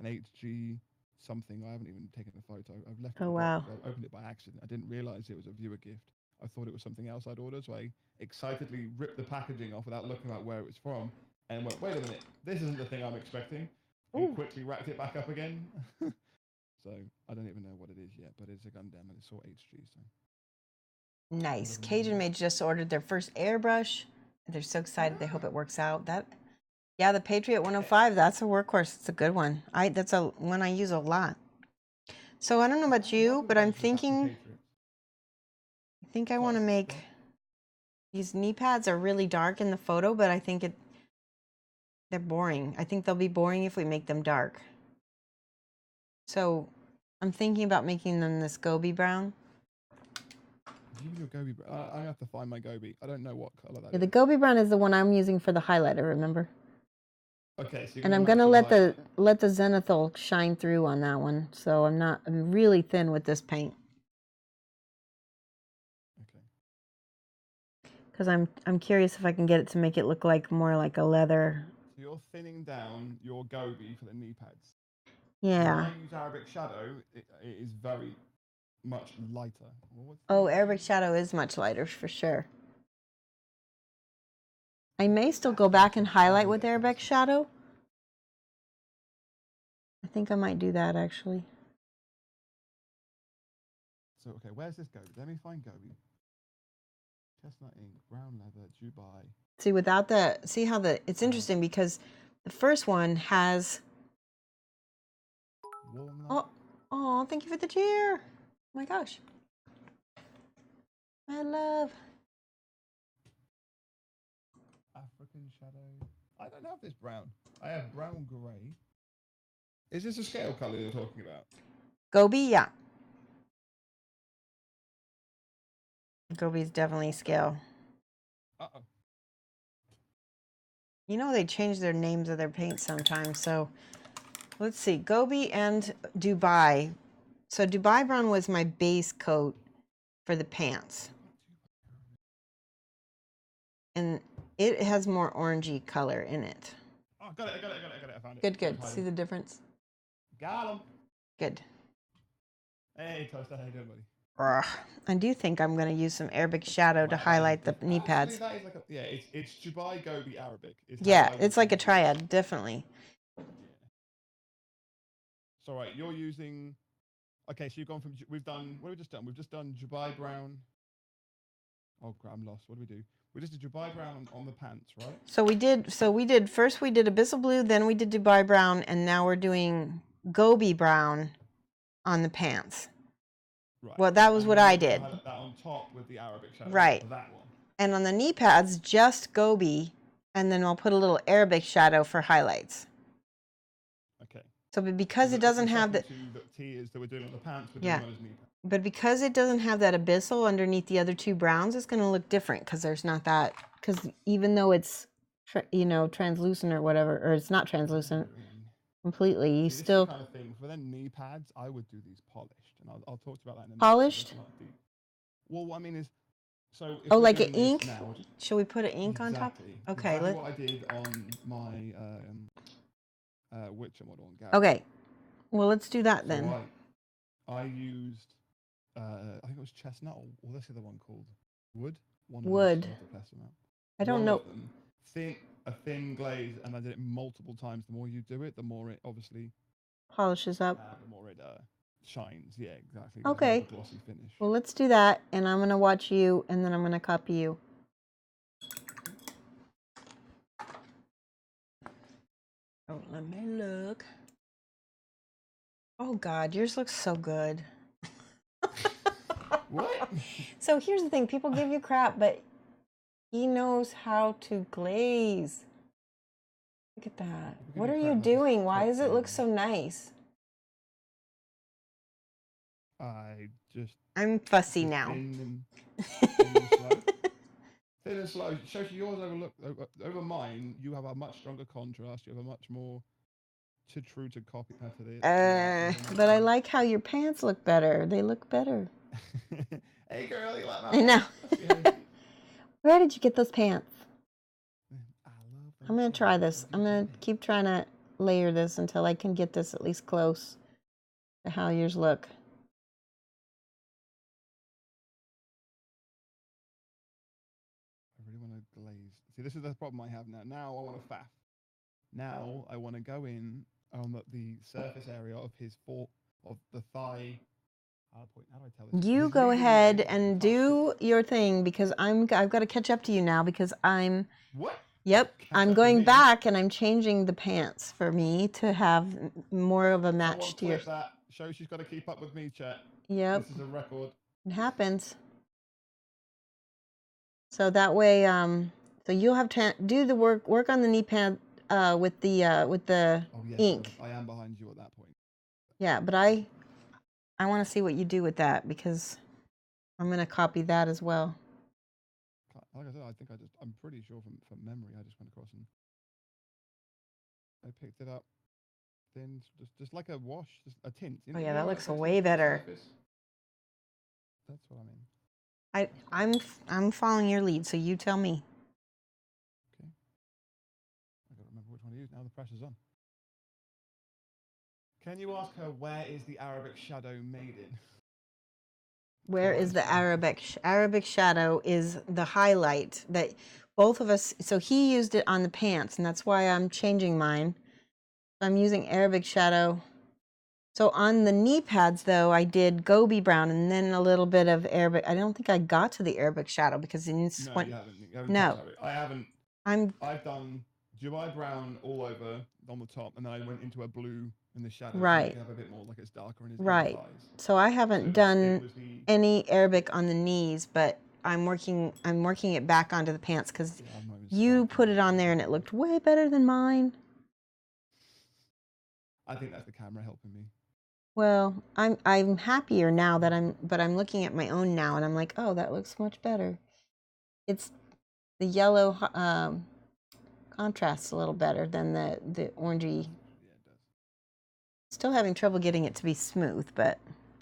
HG something. I haven't even taken a photo. I've left it in the box. I opened it by accident. I didn't realize it was a viewer gift. I thought it was something else I'd ordered, so I excitedly ripped the packaging off without looking at where it was from, and went, "Wait a minute, this isn't the thing I'm expecting." And quickly wrapped it back up again. So I don't even know what it is yet, but it's a Gundam and it's all HG. So. Nice. Cajun Made just ordered their first airbrush. They're so excited. They hope it works out. Yeah, the Patriot 105. That's a workhorse. It's a good one. That's a one I use a lot. So I don't know about you, but I'm thinking. I think I want to make. These knee pads are really dark in the photo, but I think they're boring. I think they'll be boring if we make them dark. So I'm thinking about making them this Gobi brown. Your Gobi, I have to find my Gobi. I don't know what color that is. Yeah, the Gobi brown is the one I'm using for the highlighter, remember? Okay, so and I'm gonna let the zenithal shine through on that one. So I'm really thin with this paint. Okay. Because I'm curious if I can get it to make it look like more like a leather. So you're thinning down your Gobi for the knee pads. Yeah. When I use Arabic Shadow, it is very much lighter. Oh, Arabic Shadow is much lighter for sure. I may still go back and highlight with Arabic Shadow. I think I might do that actually. So, okay, where's this Gobi? Let me find Gobi. Chestnut ink, brown leather, Dubai. See how it's interesting because the first one has. Oh, thank you for the cheer. Oh my gosh. My love. African Shadow. I don't have this brown. I have brown gray. Is this a scale color you're talking about? Gobi, yeah. Gobi's definitely scale. Uh-oh. You know they change their names of their paints sometimes, so let's see. Gobi and Dubai. So Dubai Brown was my base coat for the pants. And it has more orangey color in it. Oh, got it, I found it. Good, good. See the difference? Got him. Good. Hey, Toaster, how you doing, buddy? Ugh. I do think I'm going to use some Arabic shadow to highlight the knee pads. That is like a, yeah, it's Dubai Gobi Arabic. Yeah, it's like a triad, definitely. Yeah. So right, you're using. Okay, so you've gone from. We've done. What have we just done? We've just done Dubai Brown. Oh, crap, I'm lost. What do we do? We just did Dubai Brown on the pants, right? So we did first we did Abyssal Blue, then we did Dubai Brown, and now we're doing Gobi Brown on the pants. Right. Well, that was what I did. That on top with the Arabic shadow. Right. That one. And on the knee pads, just Gobi, and then I'll put a little Arabic shadow for highlights. Okay. So because it doesn't have the tiers that we're doing on the pants, we're yeah, doing on his knee pads. but because it doesn't have that abyssal underneath the other two browns, it's going to look different because there's not that. Because even though it's translucent or whatever, or it's not translucent completely, you See, still this is the kind of thing for then knee pads. I would do these polished, and I'll talk to you about that in a minute. Polished? Well, what I mean is, so if oh, we're like doing an this ink? now, Should we put an ink on top? Okay, exactly what I did on my Witcher model on Garrett. Okay, well let's do that then. So I used, I think it was chestnut, or what's the other one called? Wood. Wood. I don't know. A thin glaze, and I did it multiple times. The more you do it, the more it obviously polishes up. The more it shines. Yeah, exactly. Okay. Glossy finish. Well, let's do that, and I'm gonna watch you, and then I'm gonna copy you. Oh, let me look. Oh God, yours looks so good. What? So here's the thing: people give you crap, but he knows how to glaze. Look at that. What are you doing? Why does it look so nice? I'm fussy now. Thin and slow. Shoshie, yours over mine. You have a much stronger contrast. You have a much more true to copy to the. But I like how your pants look better. They look better. Hey girl, you like that? I know. Where did you get those pants? I'm gonna try this. I'm gonna keep trying to layer this until I can get this at least close to how yours look. I really want to glaze. See, this is the problem I have now. Now I want to faff. Now I want to go in on the surface area of the thigh. How do I tell this? You go ahead and do your thing because I've got to catch up to you now because I'm. What? Yep, I'm going back and I'm changing the pants for me to have more of a match to yours. That. Shoshie's got to keep up with me, chat. Yep. This is a record. It happens. So that way, so you'll have to do the work on the knee pad with the ink. I am behind you at that point. Yeah, but I want to see what you do with that because I'm gonna copy that as well. Like I said, I'm pretty sure from memory, I just went across and I picked it up. Then just like a wash, just a tint. Oh yeah, that looks way better. That's what I mean. I'm following your lead, so you tell me. Okay. I gotta remember which one to use now. The pressure's on. Can you ask her where is the Arabic shadow made in? Where is the Arabic shadow is the highlight that both of us, so he used it on the pants, and that's why I'm changing mine. I'm using Arabic shadow. So on the knee pads, though, I did Gobi Brown and then a little bit of Arabic. I don't think I got to the Arabic shadow because it just went. You haven't. No, I haven't. I've done Dubai Brown all over on the top, and then I went into a blue in the shadow. Right. So have a bit more like it's darker in his right. thighs. So I haven't done any Arabic on the knees, but I'm working it back onto the pants because you put it on there and it looked way better than mine. I think that's the camera helping me. Well, I'm happier now that I'm looking at my own now, and I'm like, oh, that looks much better. It's the yellow contrasts a little better than the orangey. Yeah, it does. Still having trouble getting it to be smooth, but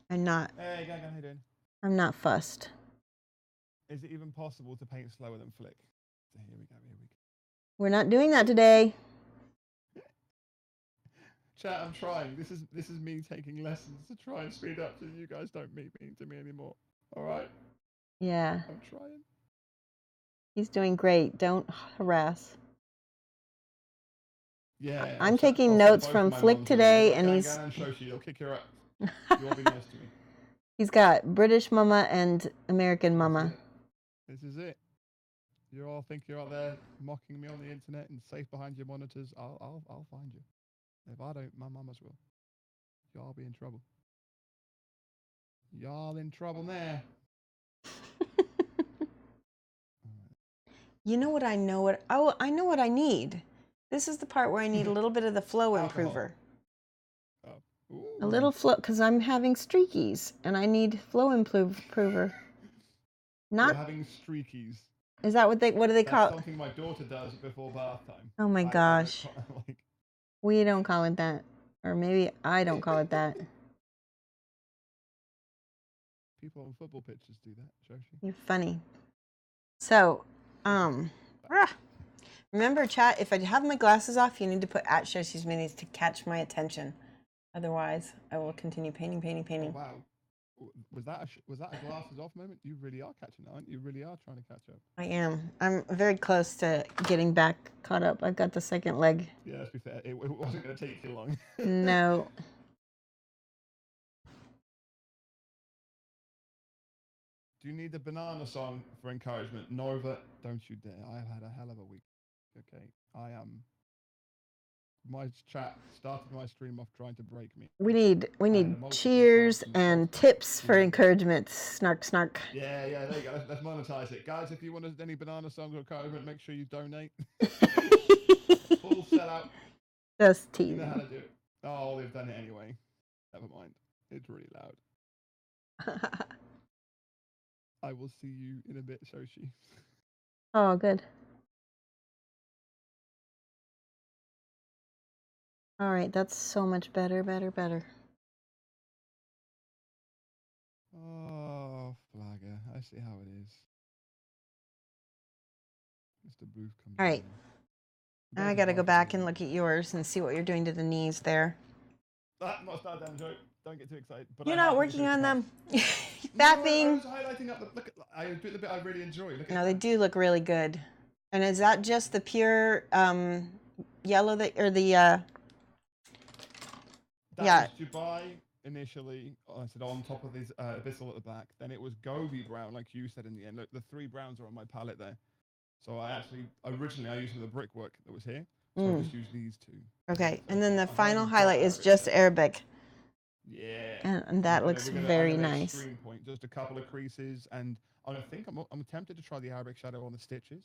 I'm not. Hey, gang, how you doing? I'm not fussed. Is it even possible to paint slower than Flick? Here we go. Here we go. We're not doing that today. Chat, I'm trying. This is me taking lessons to try and speed up so you guys don't mean to me anymore. All right? Yeah, I'm trying. he's doing great. Don't harass. Yeah. I'm I'll taking set notes both from my Flick mums today, on. and Gang, he's gang, and Shoshie, they'll kick your ass. You all be nice to me. he's got British mama and American mama. This is it. You all think you're out there mocking me on the internet and safe behind your monitors. I'll find you. If I don't, my mamas will. Y'all be in trouble. Y'all in trouble there. You know what I know what oh I know what I need. This is the part where I need a little bit of the flow Alcohol. improver. Oh. A little flow because I'm having streakies and I need flow improver. You're Not having streakies. is that what do they That's call it? something my daughter does before bath time. Oh my gosh. Like, We don't call it that. Or maybe I don't call it that. people on football pitches do that, Shoshie. You're funny. So, remember, chat, if I have my glasses off, you need to put at Shoshie's Minis to catch my attention. Otherwise, I will continue painting. Oh, wow. Was that a glasses off moment? You really are catching on. You really are trying to catch up. I am. I'm very close to getting back caught up. I've got the second leg. Yeah, let's be fair. It wasn't going to take you long. No. Do you need the banana song for encouragement? Norva, don't you dare. I've had a hell of a week. Okay. I am. My chat started my stream off trying to break me. We need cheers and tips for encouragement. Snark. Yeah, there you go. Let's monetize it. Guys, if you want any banana song or encouragement, make sure you donate. Full sellout. Just You know how teasing. to do it. Oh, they've done it anyway. Never mind. It's really loud. I will see you in a bit, Shoshie. Oh, good. All right, that's so much better. Oh, Flagger. I see how it is. Mr. Booth comes All right. in. Now I got to go back and look at yours and see what you're doing to the knees there. Not a start down joke. Don't get too excited. But You're not working on them. That thing. I was highlighting up look at I do the bit I really enjoy. Look at No, they do look really good. And is that just the pure yellow that or the that yeah. was Dubai initially. I said on top of this abyssal at the back. Then it was Gobi brown, like you said in the end. Look, the three browns are on my palette there. So originally I used the brickwork that was here. So I just used these two. Okay, and then the final highlight is just Arabic. Yeah. And that looks very nice. Extreme point, just a couple of creases, and I think I'm tempted to try the Arabic shadow on the stitches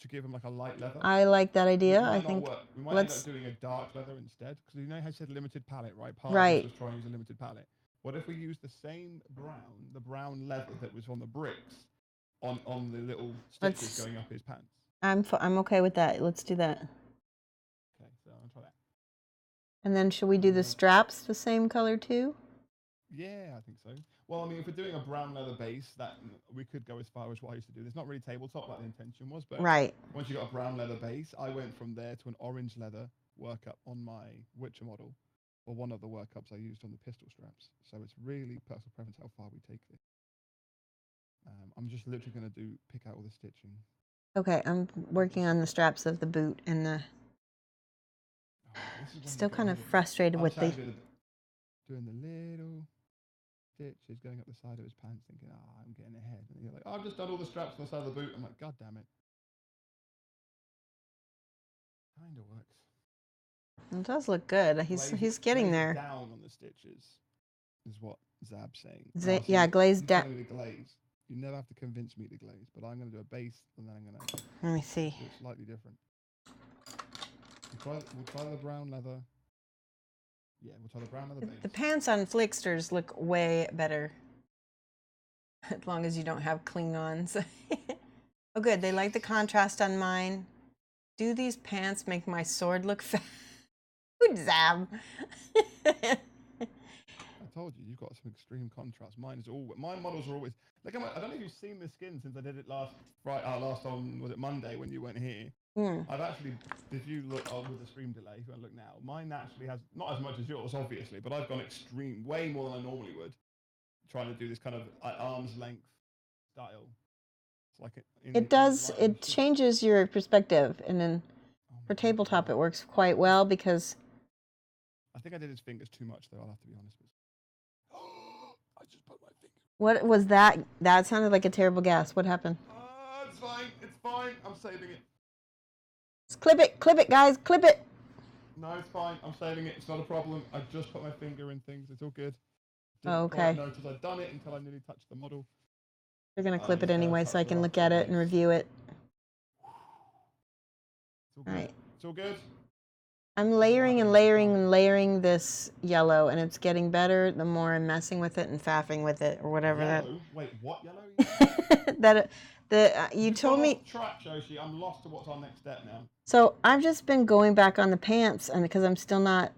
to give them like a light leather. I like that idea. I think we might end up doing a dark leather instead, because you know how I said limited palette, right? Right. Was trying to use a limited palette. What if we use the same brown, the brown leather that was on the bricks, on the little stitches going up his pants? I'm okay with that. Let's do that. Okay, so I'll try that. And then should we do the straps the same color too? Yeah, I think so. Well, I mean, if we're doing a brown leather base, that we could go as far as what I used to do. There's not really tabletop like the intention was, but once you got a brown leather base, I went from there to an orange leather workup on my Witcher model, or one of the workups I used on the pistol straps. So it's really personal preference how far we take this. I'm just literally going to pick out all the stitching. Okay, I'm working on the straps of the boot and the. Still kind of frustrated with the. Doing the little stitches going up the side of his pants, thinking, I'm getting ahead. And you're like, I've just done all the straps on the side of the boot. I'm like, God damn it. Kind of works. It does look good. He's getting there. Down on the stitches is what Zab's saying. Glazed down. Glaze. You never have to convince me to glaze, but I'm going to do a base and then I'm going to. Let me see. Do it slightly different. We'll try the brown leather. Yeah, we'll try the brown leather base. The pants on Fliksters look way better. As long as you don't have Klingons. Oh, good. They like the contrast on mine. Do these pants make my sword look fat? Good Zab. I told you, you've got some extreme contrast. Mine is all. My models are always. Like, I don't know if you've seen the skin since I did it last on, was it Monday when you went here? I've actually, if you look with the stream delay, if you want to look now, mine actually has not as much as yours, obviously, but I've gone extreme, way more than I normally would, trying to do this kind of arm's length style. It's like It does. It changes your perspective, and then for tabletop, it works quite well because. I think I did his fingers too much, though. I'll have to be honest with you. I just put my finger. What was that? That sounded like a terrible gas. What happened? It's fine. It's fine. I'm saving it. Just clip it, guys, clip it. No, it's fine. I'm saving it. It's not a problem. I just put my finger in things. It's all good. Oh, okay. Didn't notice I'd done it until I nearly touched the model. You're gonna clip it anyway, so I can look at it and review it. It's all good. Right. It's all good. I'm layering and layering and layering this yellow, and it's getting better the more I'm messing with it and faffing with it, or whatever Yellow? Wait, what yellow? You told me. Track, Shoshie. I'm lost to what's our next step now. So I've just been going back on the pants, and because I'm still not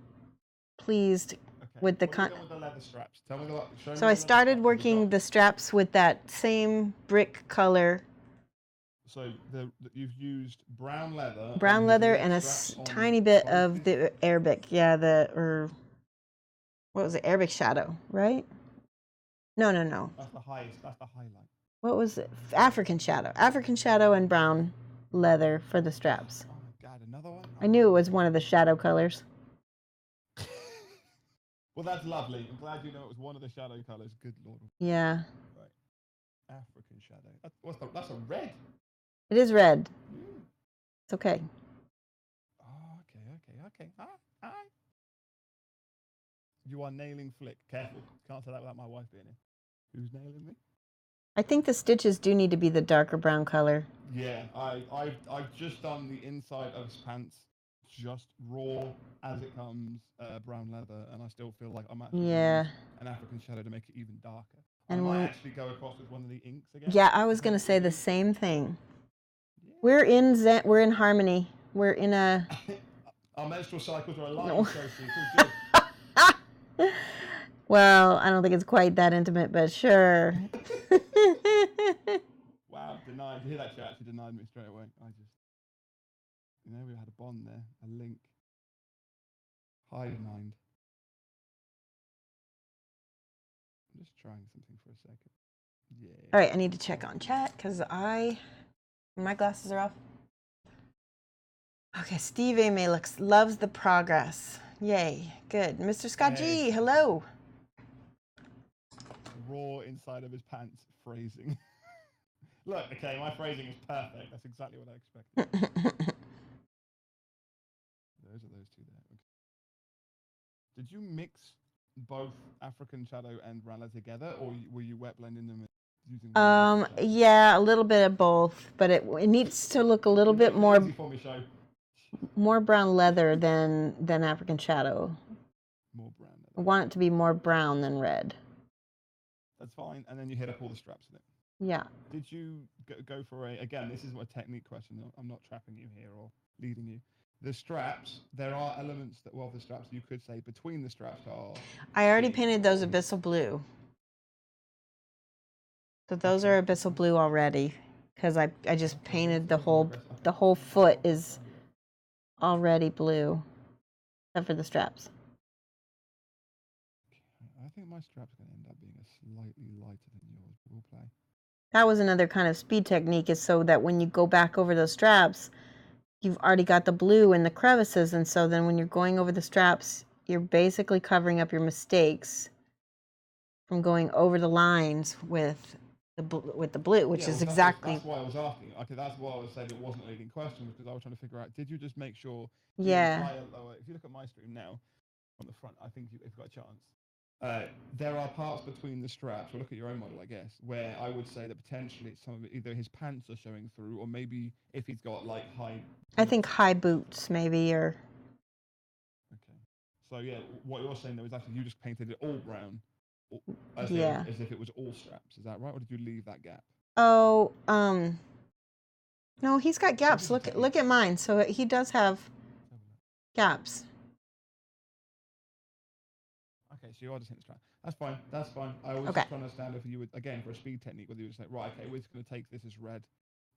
pleased with the with the leather straps. Tell me So I started working the straps with that same brick color. So you've used brown leather. Brown leather and a tiny bit of the Arabic. Yeah, what was it? Arabic shadow, right? No. That's the highest. That's the highlight. What was it? African shadow. African shadow and brown leather for the straps. Oh my God, another one? I knew it was one of the shadow colors. Well, that's lovely. I'm glad you know it was one of the shadow colors. Good Lord. Yeah. Right. African shadow. That's a red. It is red. It's okay. Oh, okay. You are nailing Flick. Careful. Can't say that without my wife being here. Who's nailing me? I think the stitches do need to be the darker brown color. Yeah, I've just done the inside of his pants, just raw as it comes, brown leather, and I still feel like I'm actually use an African shadow to make it even darker. And I might actually go across with one of the inks again. Yeah, I was gonna say the same thing. We're in harmony. We're in a. Our menstrual cycles are aligned, Sophie. It's all good. Well, I don't think it's quite that intimate, but sure. Wow, denied. You hear that? She actually denied me straight away. We had a bond there, a link. Hive mind. I'm just trying something for a second. Yeah. All right, I need to check on chat because my glasses are off. Okay, Steve A. Malix loves the progress. Yay, good. Mr. Scott G, hello. Raw inside of his pants phrasing. Look, okay, my phrasing is perfect. That's exactly what I expected. Those are those two there. Okay. Did you mix both African shadow and brown leather together, or were you wet blending them using? Yeah, a little bit of both, but it needs to look a little bit more. More brown leather than African shadow. More brown leather. I want it to be more brown than red. That's fine, and then you hit up all the straps with it. Yeah. Did you go for again, this is a technique question. I'm not trapping you here or leading you. The straps, there are elements of the straps you could say between the straps are... I already painted those abyssal blue. So those are abyssal blue already, because I just painted the whole foot is already blue, except for the straps. I think my strap's going to end up being slightly lighter than yours, but we'll play. That was another kind of speed technique, is so that when you go back over those straps, you've already got the blue in the crevices, and so then when you're going over the straps, you're basically covering up your mistakes from going over the lines with the blue, which is exactly... That's why I was asking. Okay, that's why I was saying it wasn't a leading question, because I was trying to figure out, did you just make sure... Yeah. If you look at my stream now, on the front, I think if you've got a chance, there are parts between the straps, or look at your own model, I guess, where I would say that potentially some of it, either his pants are showing through, or maybe if he's got like high... I think high boots, maybe, or... Okay. So yeah, what you're saying though is actually you just painted it all brown, Yeah. as if it was all straps. Is that right, or did you leave that gap? Oh, no, he's got This gaps. is a Look technique. at mine. So he does have Let's have a look. gaps. Okay, so you are just hitting the strap. That's fine. That's fine. I was Okay. just trying to understand if you would, again, for a speed technique, whether you would say, right, okay, we're just going to take this as red.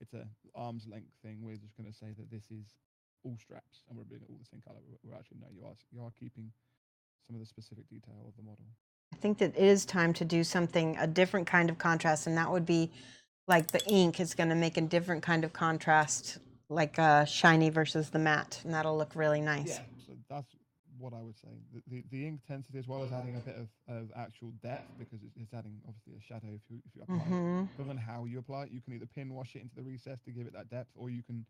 It's a arm's length thing. We're just going to say that this is all straps, and we're doing it all the same color. We're actually no, you are keeping some of the specific detail of the model. I think that it is time to do something, a different kind of contrast, and that would be like the ink is going to make a different kind of contrast, like shiny versus the matte, and that'll look really nice. Yeah, so that's what I would say. The ink intensity, as well as adding a bit of actual depth, because it's adding obviously a shadow if you apply it. Depending on how you apply it, you can either pin wash it into the recess to give it that depth, or you can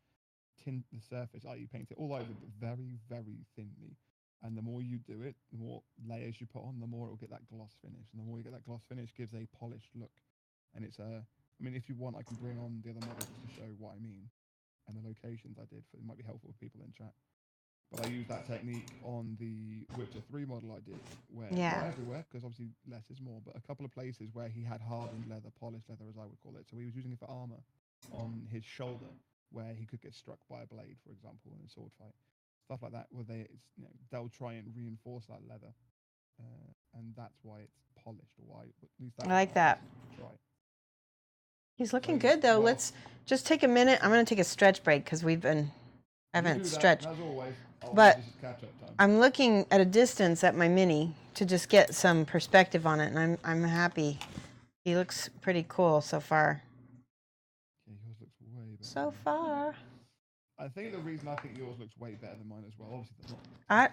tint the surface, i.e. paint it all over, but very, very thinly. And the more you do it, the more layers you put on, the more it'll get that gloss finish. And the more you get that gloss finish, gives a polished look. And it's a, I mean, if you want, I can bring on the other models to show what I mean and the locations I did. It might be helpful for people in chat. But I used that technique on the Witcher 3 model I did, where Yeah. not everywhere, because obviously less is more, but a couple of places where he had hardened leather, polished leather, as I would call it. So he was using it for armor on his shoulder, where he could get struck by a blade, for example, in a sword fight. Stuff like that, where they'll try and reinforce that leather, and that's why it's polished, or why at least that's I like what I that. try. He's looking So, good though. well, Let's just take a minute. I'm going to take a stretch break because I you haven't do that, stretched. and as always, I'll But use this as catch-up time. I'm looking at a distance at my mini to just get some perspective on it, and I'm happy. He looks pretty cool so far. Yeah, yours looks way better. So far. I think the reason I think yours looks way better than mine as well, obviously, that's I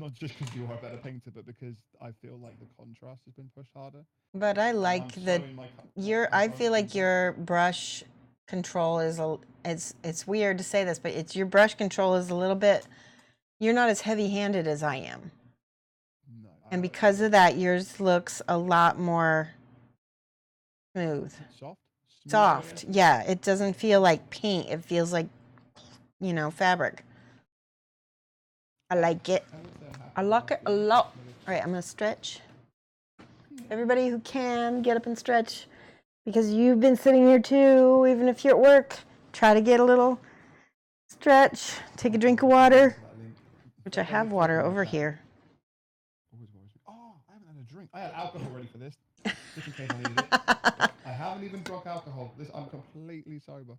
not just because you are a better painter, but because I feel like the contrast has been pushed harder. but I And like I'm that showing my I own feel like feedback. your brush control is it's weird to say this, but it's your brush control is a little bit, you're not as heavy-handed as I am. No, And because of that, yours looks a lot more smooth. soft, smooth, I Soft. guess. Yeah, it doesn't feel like paint. It feels like, fabric. I like it. I would say I'm happy I with like my it a finish. lot. But it's- All right, I'm going to stretch. Everybody who can, get up and stretch. Because you've been sitting here too, even if you're at work. Try to get a little stretch. Take a drink of water, that link. which I Let me have click water on the over chat. here. Always worries me. Oh, I haven't had a drink. I had alcohol ready for this, just in case I needed it. But I haven't even drunk alcohol. I'm completely sober.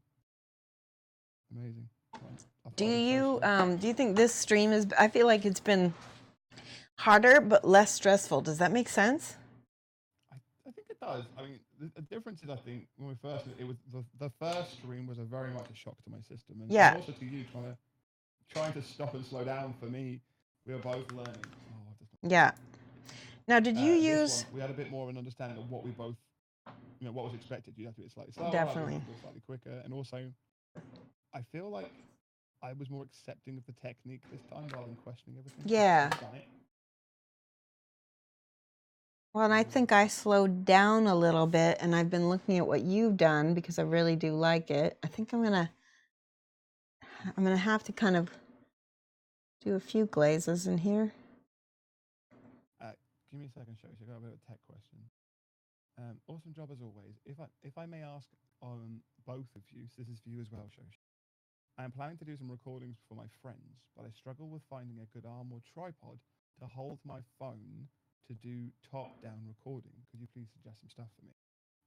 Amazing. I Do thought I'd show some. you think this stream is, I feel like it's been harder but less stressful. Does that make sense? I think it does. I mean, the difference is, I think, when we first, it was the first stream was a very much a shock to my system, Yeah. and also to you, trying to stop and slow down. For me, we were both learning. Oh, Yeah. Now, did you this use... one, we had a bit more of an understanding of what we both, what was expected. You have to be slightly slower, Definitely. have to go slightly quicker, and also, I feel like I was more accepting of the technique this time rather than questioning everything. Yeah. I've done it. Well, and I think I slowed down a little bit, and I've been looking at what you've done because I really do like it. I think I'm gonna have to kind of do a few glazes in here. Give me a second, Shoshie. I got a bit of a tech question. Awesome job as always. If I may ask on both of you, so this is for you as well, Shoshie. I am planning to do some recordings for my friends, but I struggle with finding a good arm or tripod to hold my phone to do top-down recording. Could you please suggest some stuff for me?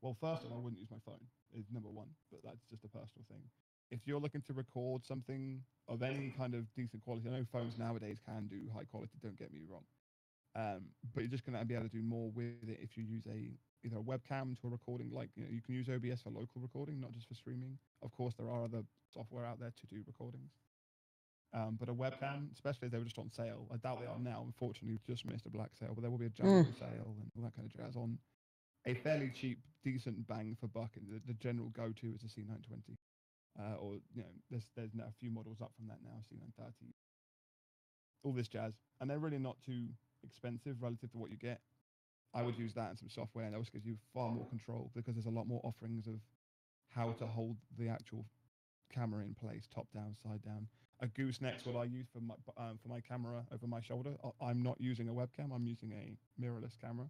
Well, first off, I wouldn't use my phone, is number one, but that's just a personal thing. If you're looking to record something of any kind of decent quality, I know phones nowadays can do high quality, don't get me wrong. But you're just going to be able to do more with it if you use either a webcam to a recording, like you can use OBS for local recording, not just for streaming. Of course, there are other software out there to do recordings. But a webcam, especially if they were just on sale, I doubt they are now. Unfortunately, we've just missed a black sale, but there will be a jumbo sale and all that kind of jazz on a fairly cheap, decent bang for buck. And the general go-to is a C920, or there's now a few models up from that now, C930, all this jazz, and they're really not too expensive relative to what you get. I would use that and some software, and it also gives you far more control because there's a lot more offerings of how to hold the actual camera in place, top down, side down. a gooseneck's what I use for my camera over my shoulder. I'm not using a webcam. I'm using a mirrorless camera,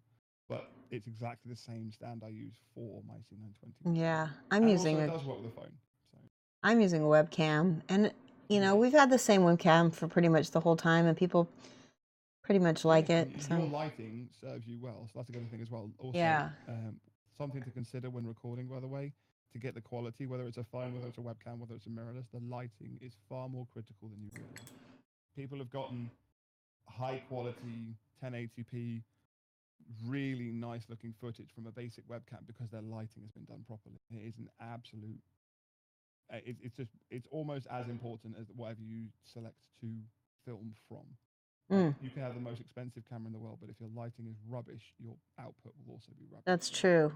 but it's exactly the same stand I use for my C920. Yeah, I'm And using also a it does work with the phone. So I'm using a webcam, and you know, we've had the same webcam for pretty much the whole time, and people pretty much like yeah, it. and So your lighting serves you well, so that's a good thing as well. Also, yeah, something to consider when recording, by the way, to get the quality, whether it's a phone, whether it's a webcam, whether it's a mirrorless, the lighting is far more critical than you realize. People have gotten high quality 1080p, really nice looking footage from a basic webcam because their lighting has been done properly. It is an absolute. It's almost as important as whatever you select to film from. Like you can have the most expensive camera in the world, but if your lighting is rubbish, your output will also be rubbish. that's true.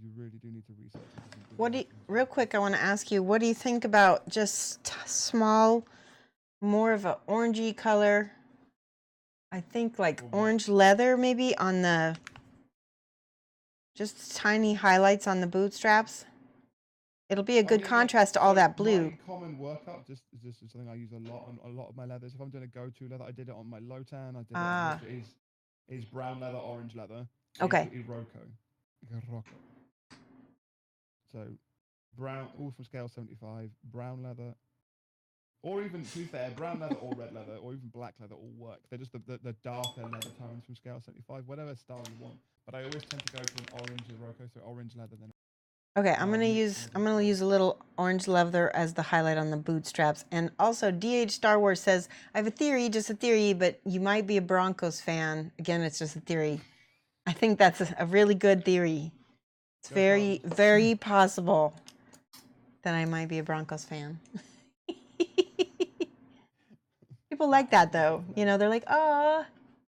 You really do need to research into some good What do you, lighting as real well. quick? I want to ask you, what do you think about just small, more of a orangey color? I think like Or what? orange leather, maybe on the just tiny highlights on the bootstraps. It'll be a good contrast to all that blue. My common workup, just something I use a lot on a lot of my leathers. If I'm doing a go-to leather, I did it on my Lotan. I did it on is brown leather, orange leather. Okay. Irocco. So brown, all from scale 75, brown leather, or even, to be fair, brown leather or red leather, or even black leather all work. They're just the darker leather tones from scale 75, whatever style you want. But I always tend to go to an orange Irocco, so orange leather then. Okay, I'm gonna use a little orange leather as the highlight on the bootstraps. And also, DH Star Wars says, I have a theory, just a theory, but you might be a Broncos fan. Again, it's just a theory. I think that's a really good theory. It's Go very, Cardinals. very possible that I might be a Broncos fan. People like that though. You know, they're like, oh,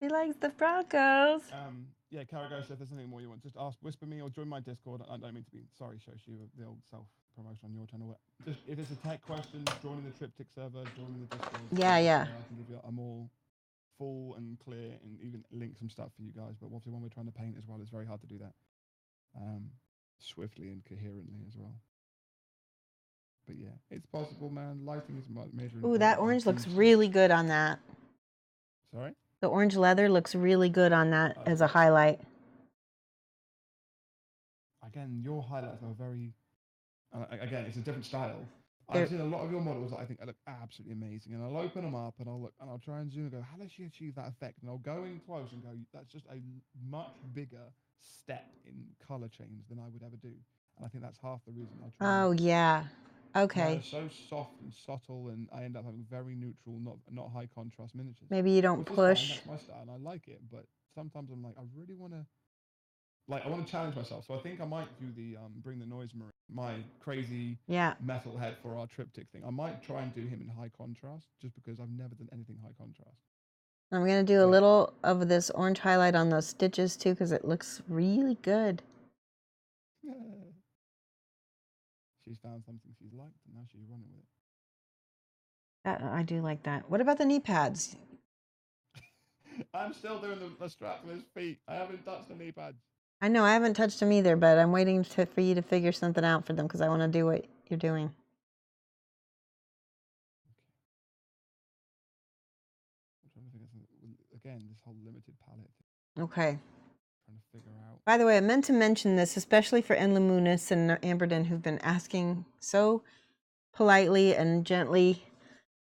he likes the Broncos. Yeah, Carago, if there's anything more you want, just ask, whisper me, or join my Discord. I don't mean to be, sorry, Shoshie, the old self-promotion on your channel. Just if it's a tech question, join the Triptych server, join the Discord. Yeah. I can give you a more full and clear and even link some stuff for you guys. But obviously when we're trying to paint as well, it's very hard to do that swiftly and coherently as well. But yeah, it's possible, man. Lighting is major. Ooh, that orange looks really good on that. Sorry? The orange leather looks really good on that as a highlight. Again, your highlights are very. Again, it's a different style. I've seen a lot of your models that I think look absolutely amazing, and I'll open them up and I'll look and I'll try and zoom and go, how does she achieve that effect? And I'll go in close and go, that's just a much bigger step in color change than I would ever do. And I think that's half the reason I try. Oh yeah. Okay. They're so soft and subtle, and I end up having very neutral, not high contrast miniatures. Maybe you don't which push. Is fine, that's my style, and I like it. But sometimes I'm like, I really want to. Like, I want to challenge myself, so I think I might do the Bring the Noise Marine, my crazy metal head for our Triptych thing. I might try and do him in high contrast, just because I've never done anything high contrast. I'm gonna do a little of this orange highlight on those stitches too, because it looks really good. She's found something she's liked, and now she's running with it. I do like that. What about the knee pads? I'm still doing the strap for his feet. I haven't touched the knee pads. I know I haven't touched them either, but I'm waiting for you to figure something out for them because I want to do what you're doing. I'm trying to figure something. Again, this whole limited palette. Okay. Trying to figure out. By the way, I meant to mention this, especially for Enlumunus and Amberden, who've been asking so politely and gently.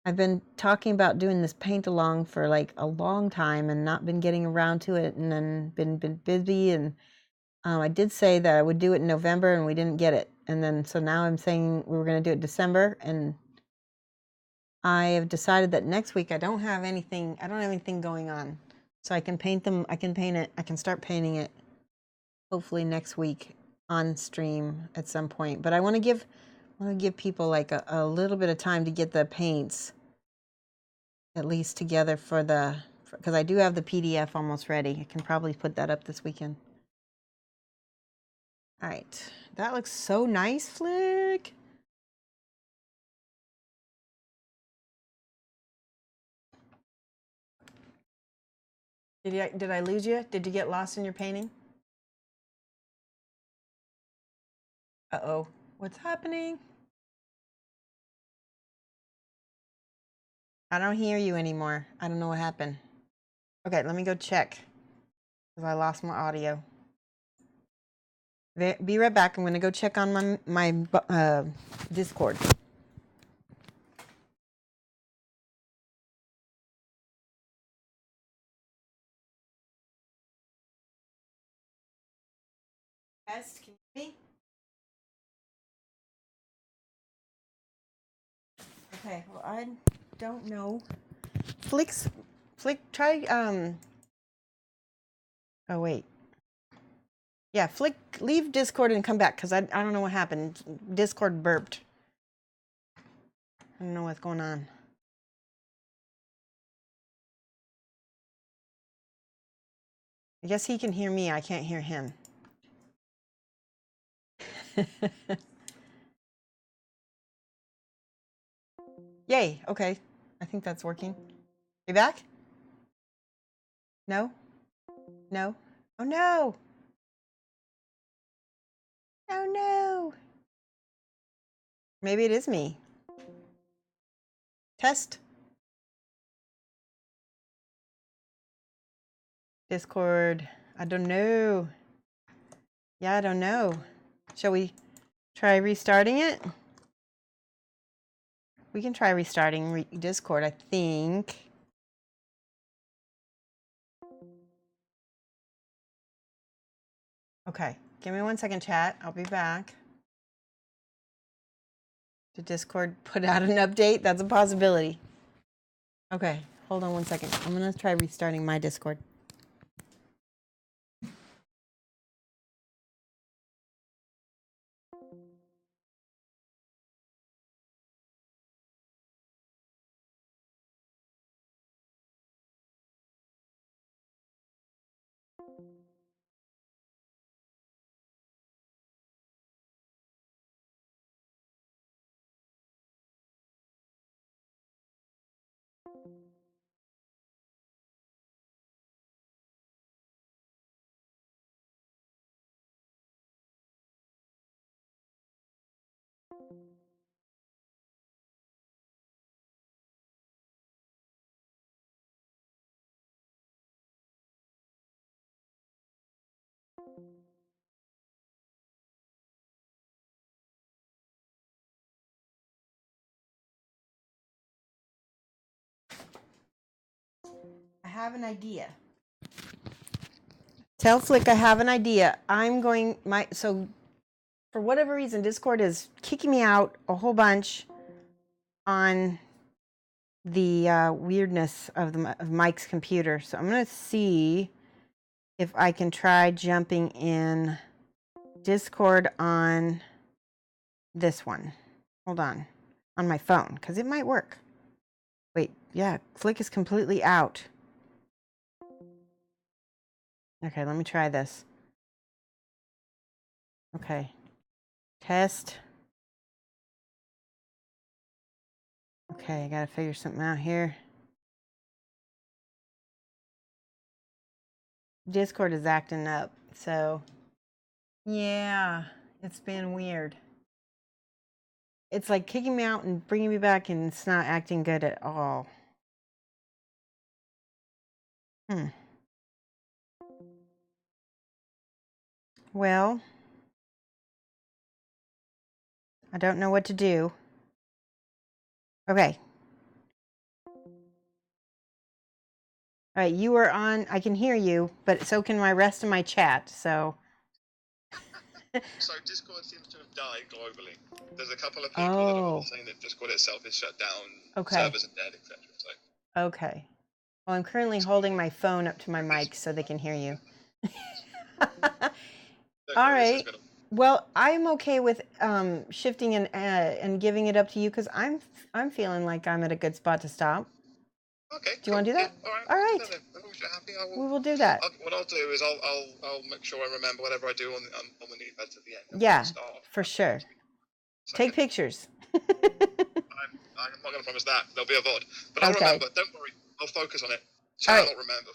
I've been talking about doing this paint along for like a long time and not been getting around to it, and then been busy. And I did say that I would do it in November, and we didn't get it. And then so now I'm saying we were going to do it December, and I have decided that next week I don't have anything. I don't have anything going on, so I can paint them. I can paint it. I can start painting it. Hopefully next week on stream at some point. But I want to give people like a little bit of time to get the paints at least together because I do have the PDF almost ready. I can probably put that up this weekend. All right, that looks so nice, Flick. Did I lose you? Did you get lost in your painting? Uh-oh, what's happening? I don't hear you anymore. I don't know what happened. Okay, let me go check because I lost my audio. Be right back. I'm going to go check on my Discord. Test, can you hear me? Okay, well, I don't know. Flick, try, oh, wait. Yeah, leave Discord and come back, because I don't know what happened. Discord burped. I don't know what's going on. I guess he can hear me, I can't hear him. Yay, okay. I think that's working. You back? No? No? Oh no! Oh no! Maybe it is me. Test. Discord. I don't know. Yeah, I don't know. Shall we try restarting it? We can try restarting Discord, I think. Okay, give me 1 second, chat. I'll be back. Did Discord put out an update? That's a possibility. Okay, hold on 1 second. I'm gonna try restarting my Discord. I have an idea. Tell Flick I have an idea. I'm going so for whatever reason Discord is kicking me out a whole bunch on the weirdness of Mike's computer. So I'm gonna see if I can try jumping in Discord on this one. Hold on. On my phone, because it might work. Wait, yeah, Flick is completely out. Okay, let me try this. Okay. Test. Okay, I gotta figure something out here. Discord is acting up, so yeah, it's been weird. It's like kicking me out and bringing me back, and it's not acting good at all. Well, I don't know what to do. Okay. All right, you are on. I can hear you, but so can my rest of my chat, so. So Discord seems to have died globally. There's a couple of people that are all saying that Discord itself is shut down, servers are dead, etc. So. Okay. Well, I'm currently holding my phone up to my mic so they can hear you. All right. Well, I'm okay with shifting and giving it up to you because I'm feeling like I'm at a good spot to stop. Okay. Do you want to do that? Yeah, all right. As long as you're happy, We will do that. What I'll do is I'll make sure I remember whatever I do on the new beds at the end. Yeah, for sure. Take pictures. I'm not going to promise that. There'll be a VOD. But I'll remember. Don't worry. I'll focus on it. All right. I'll remember.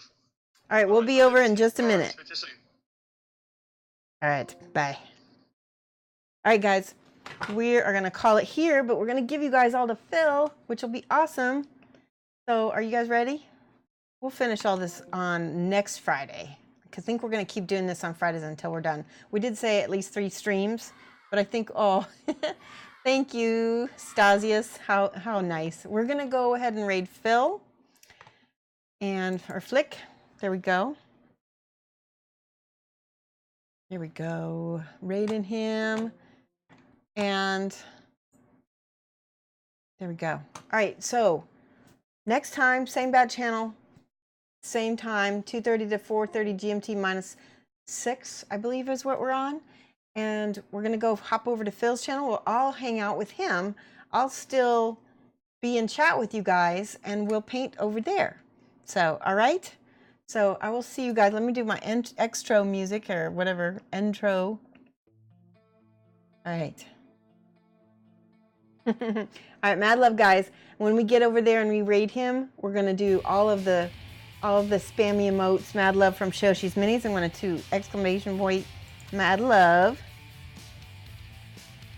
All right, we'll be over in just a minute. Speak to you soon. All right, bye. All right, guys. We are going to call it here, but we're going to give you guys all the fill, which will be awesome. So are you guys ready? We'll finish all this on next Friday. I think we're going to keep doing this on Fridays until we're done. We did say at least 3 streams, but I think, oh, thank you, Stasius. How nice. We're going to go ahead and raid Phil and our Flick. There we go. Here we go. Raiding him. And there we go. All right, so next time, same bad channel, same time, 2:30 to 4:30 GMT minus 6, I believe is what we're on. And we're going to go hop over to Phil's channel. We'll all hang out with him. I'll still be in chat with you guys, and we'll paint over there. So, all right? So I will see you guys. Let me do my extro music or whatever, intro. All right. All right, mad love, guys. When we get over there and we raid him, we're going to do all of the spammy emotes. Mad love from Shoshie's Minis. I'm going to exclamation point mad love.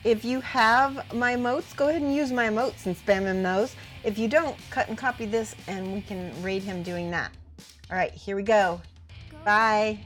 If you have my emotes, go ahead and use my emotes and spam him those. If you don't, cut and copy this and we can raid him doing that. All right, here we go. Bye.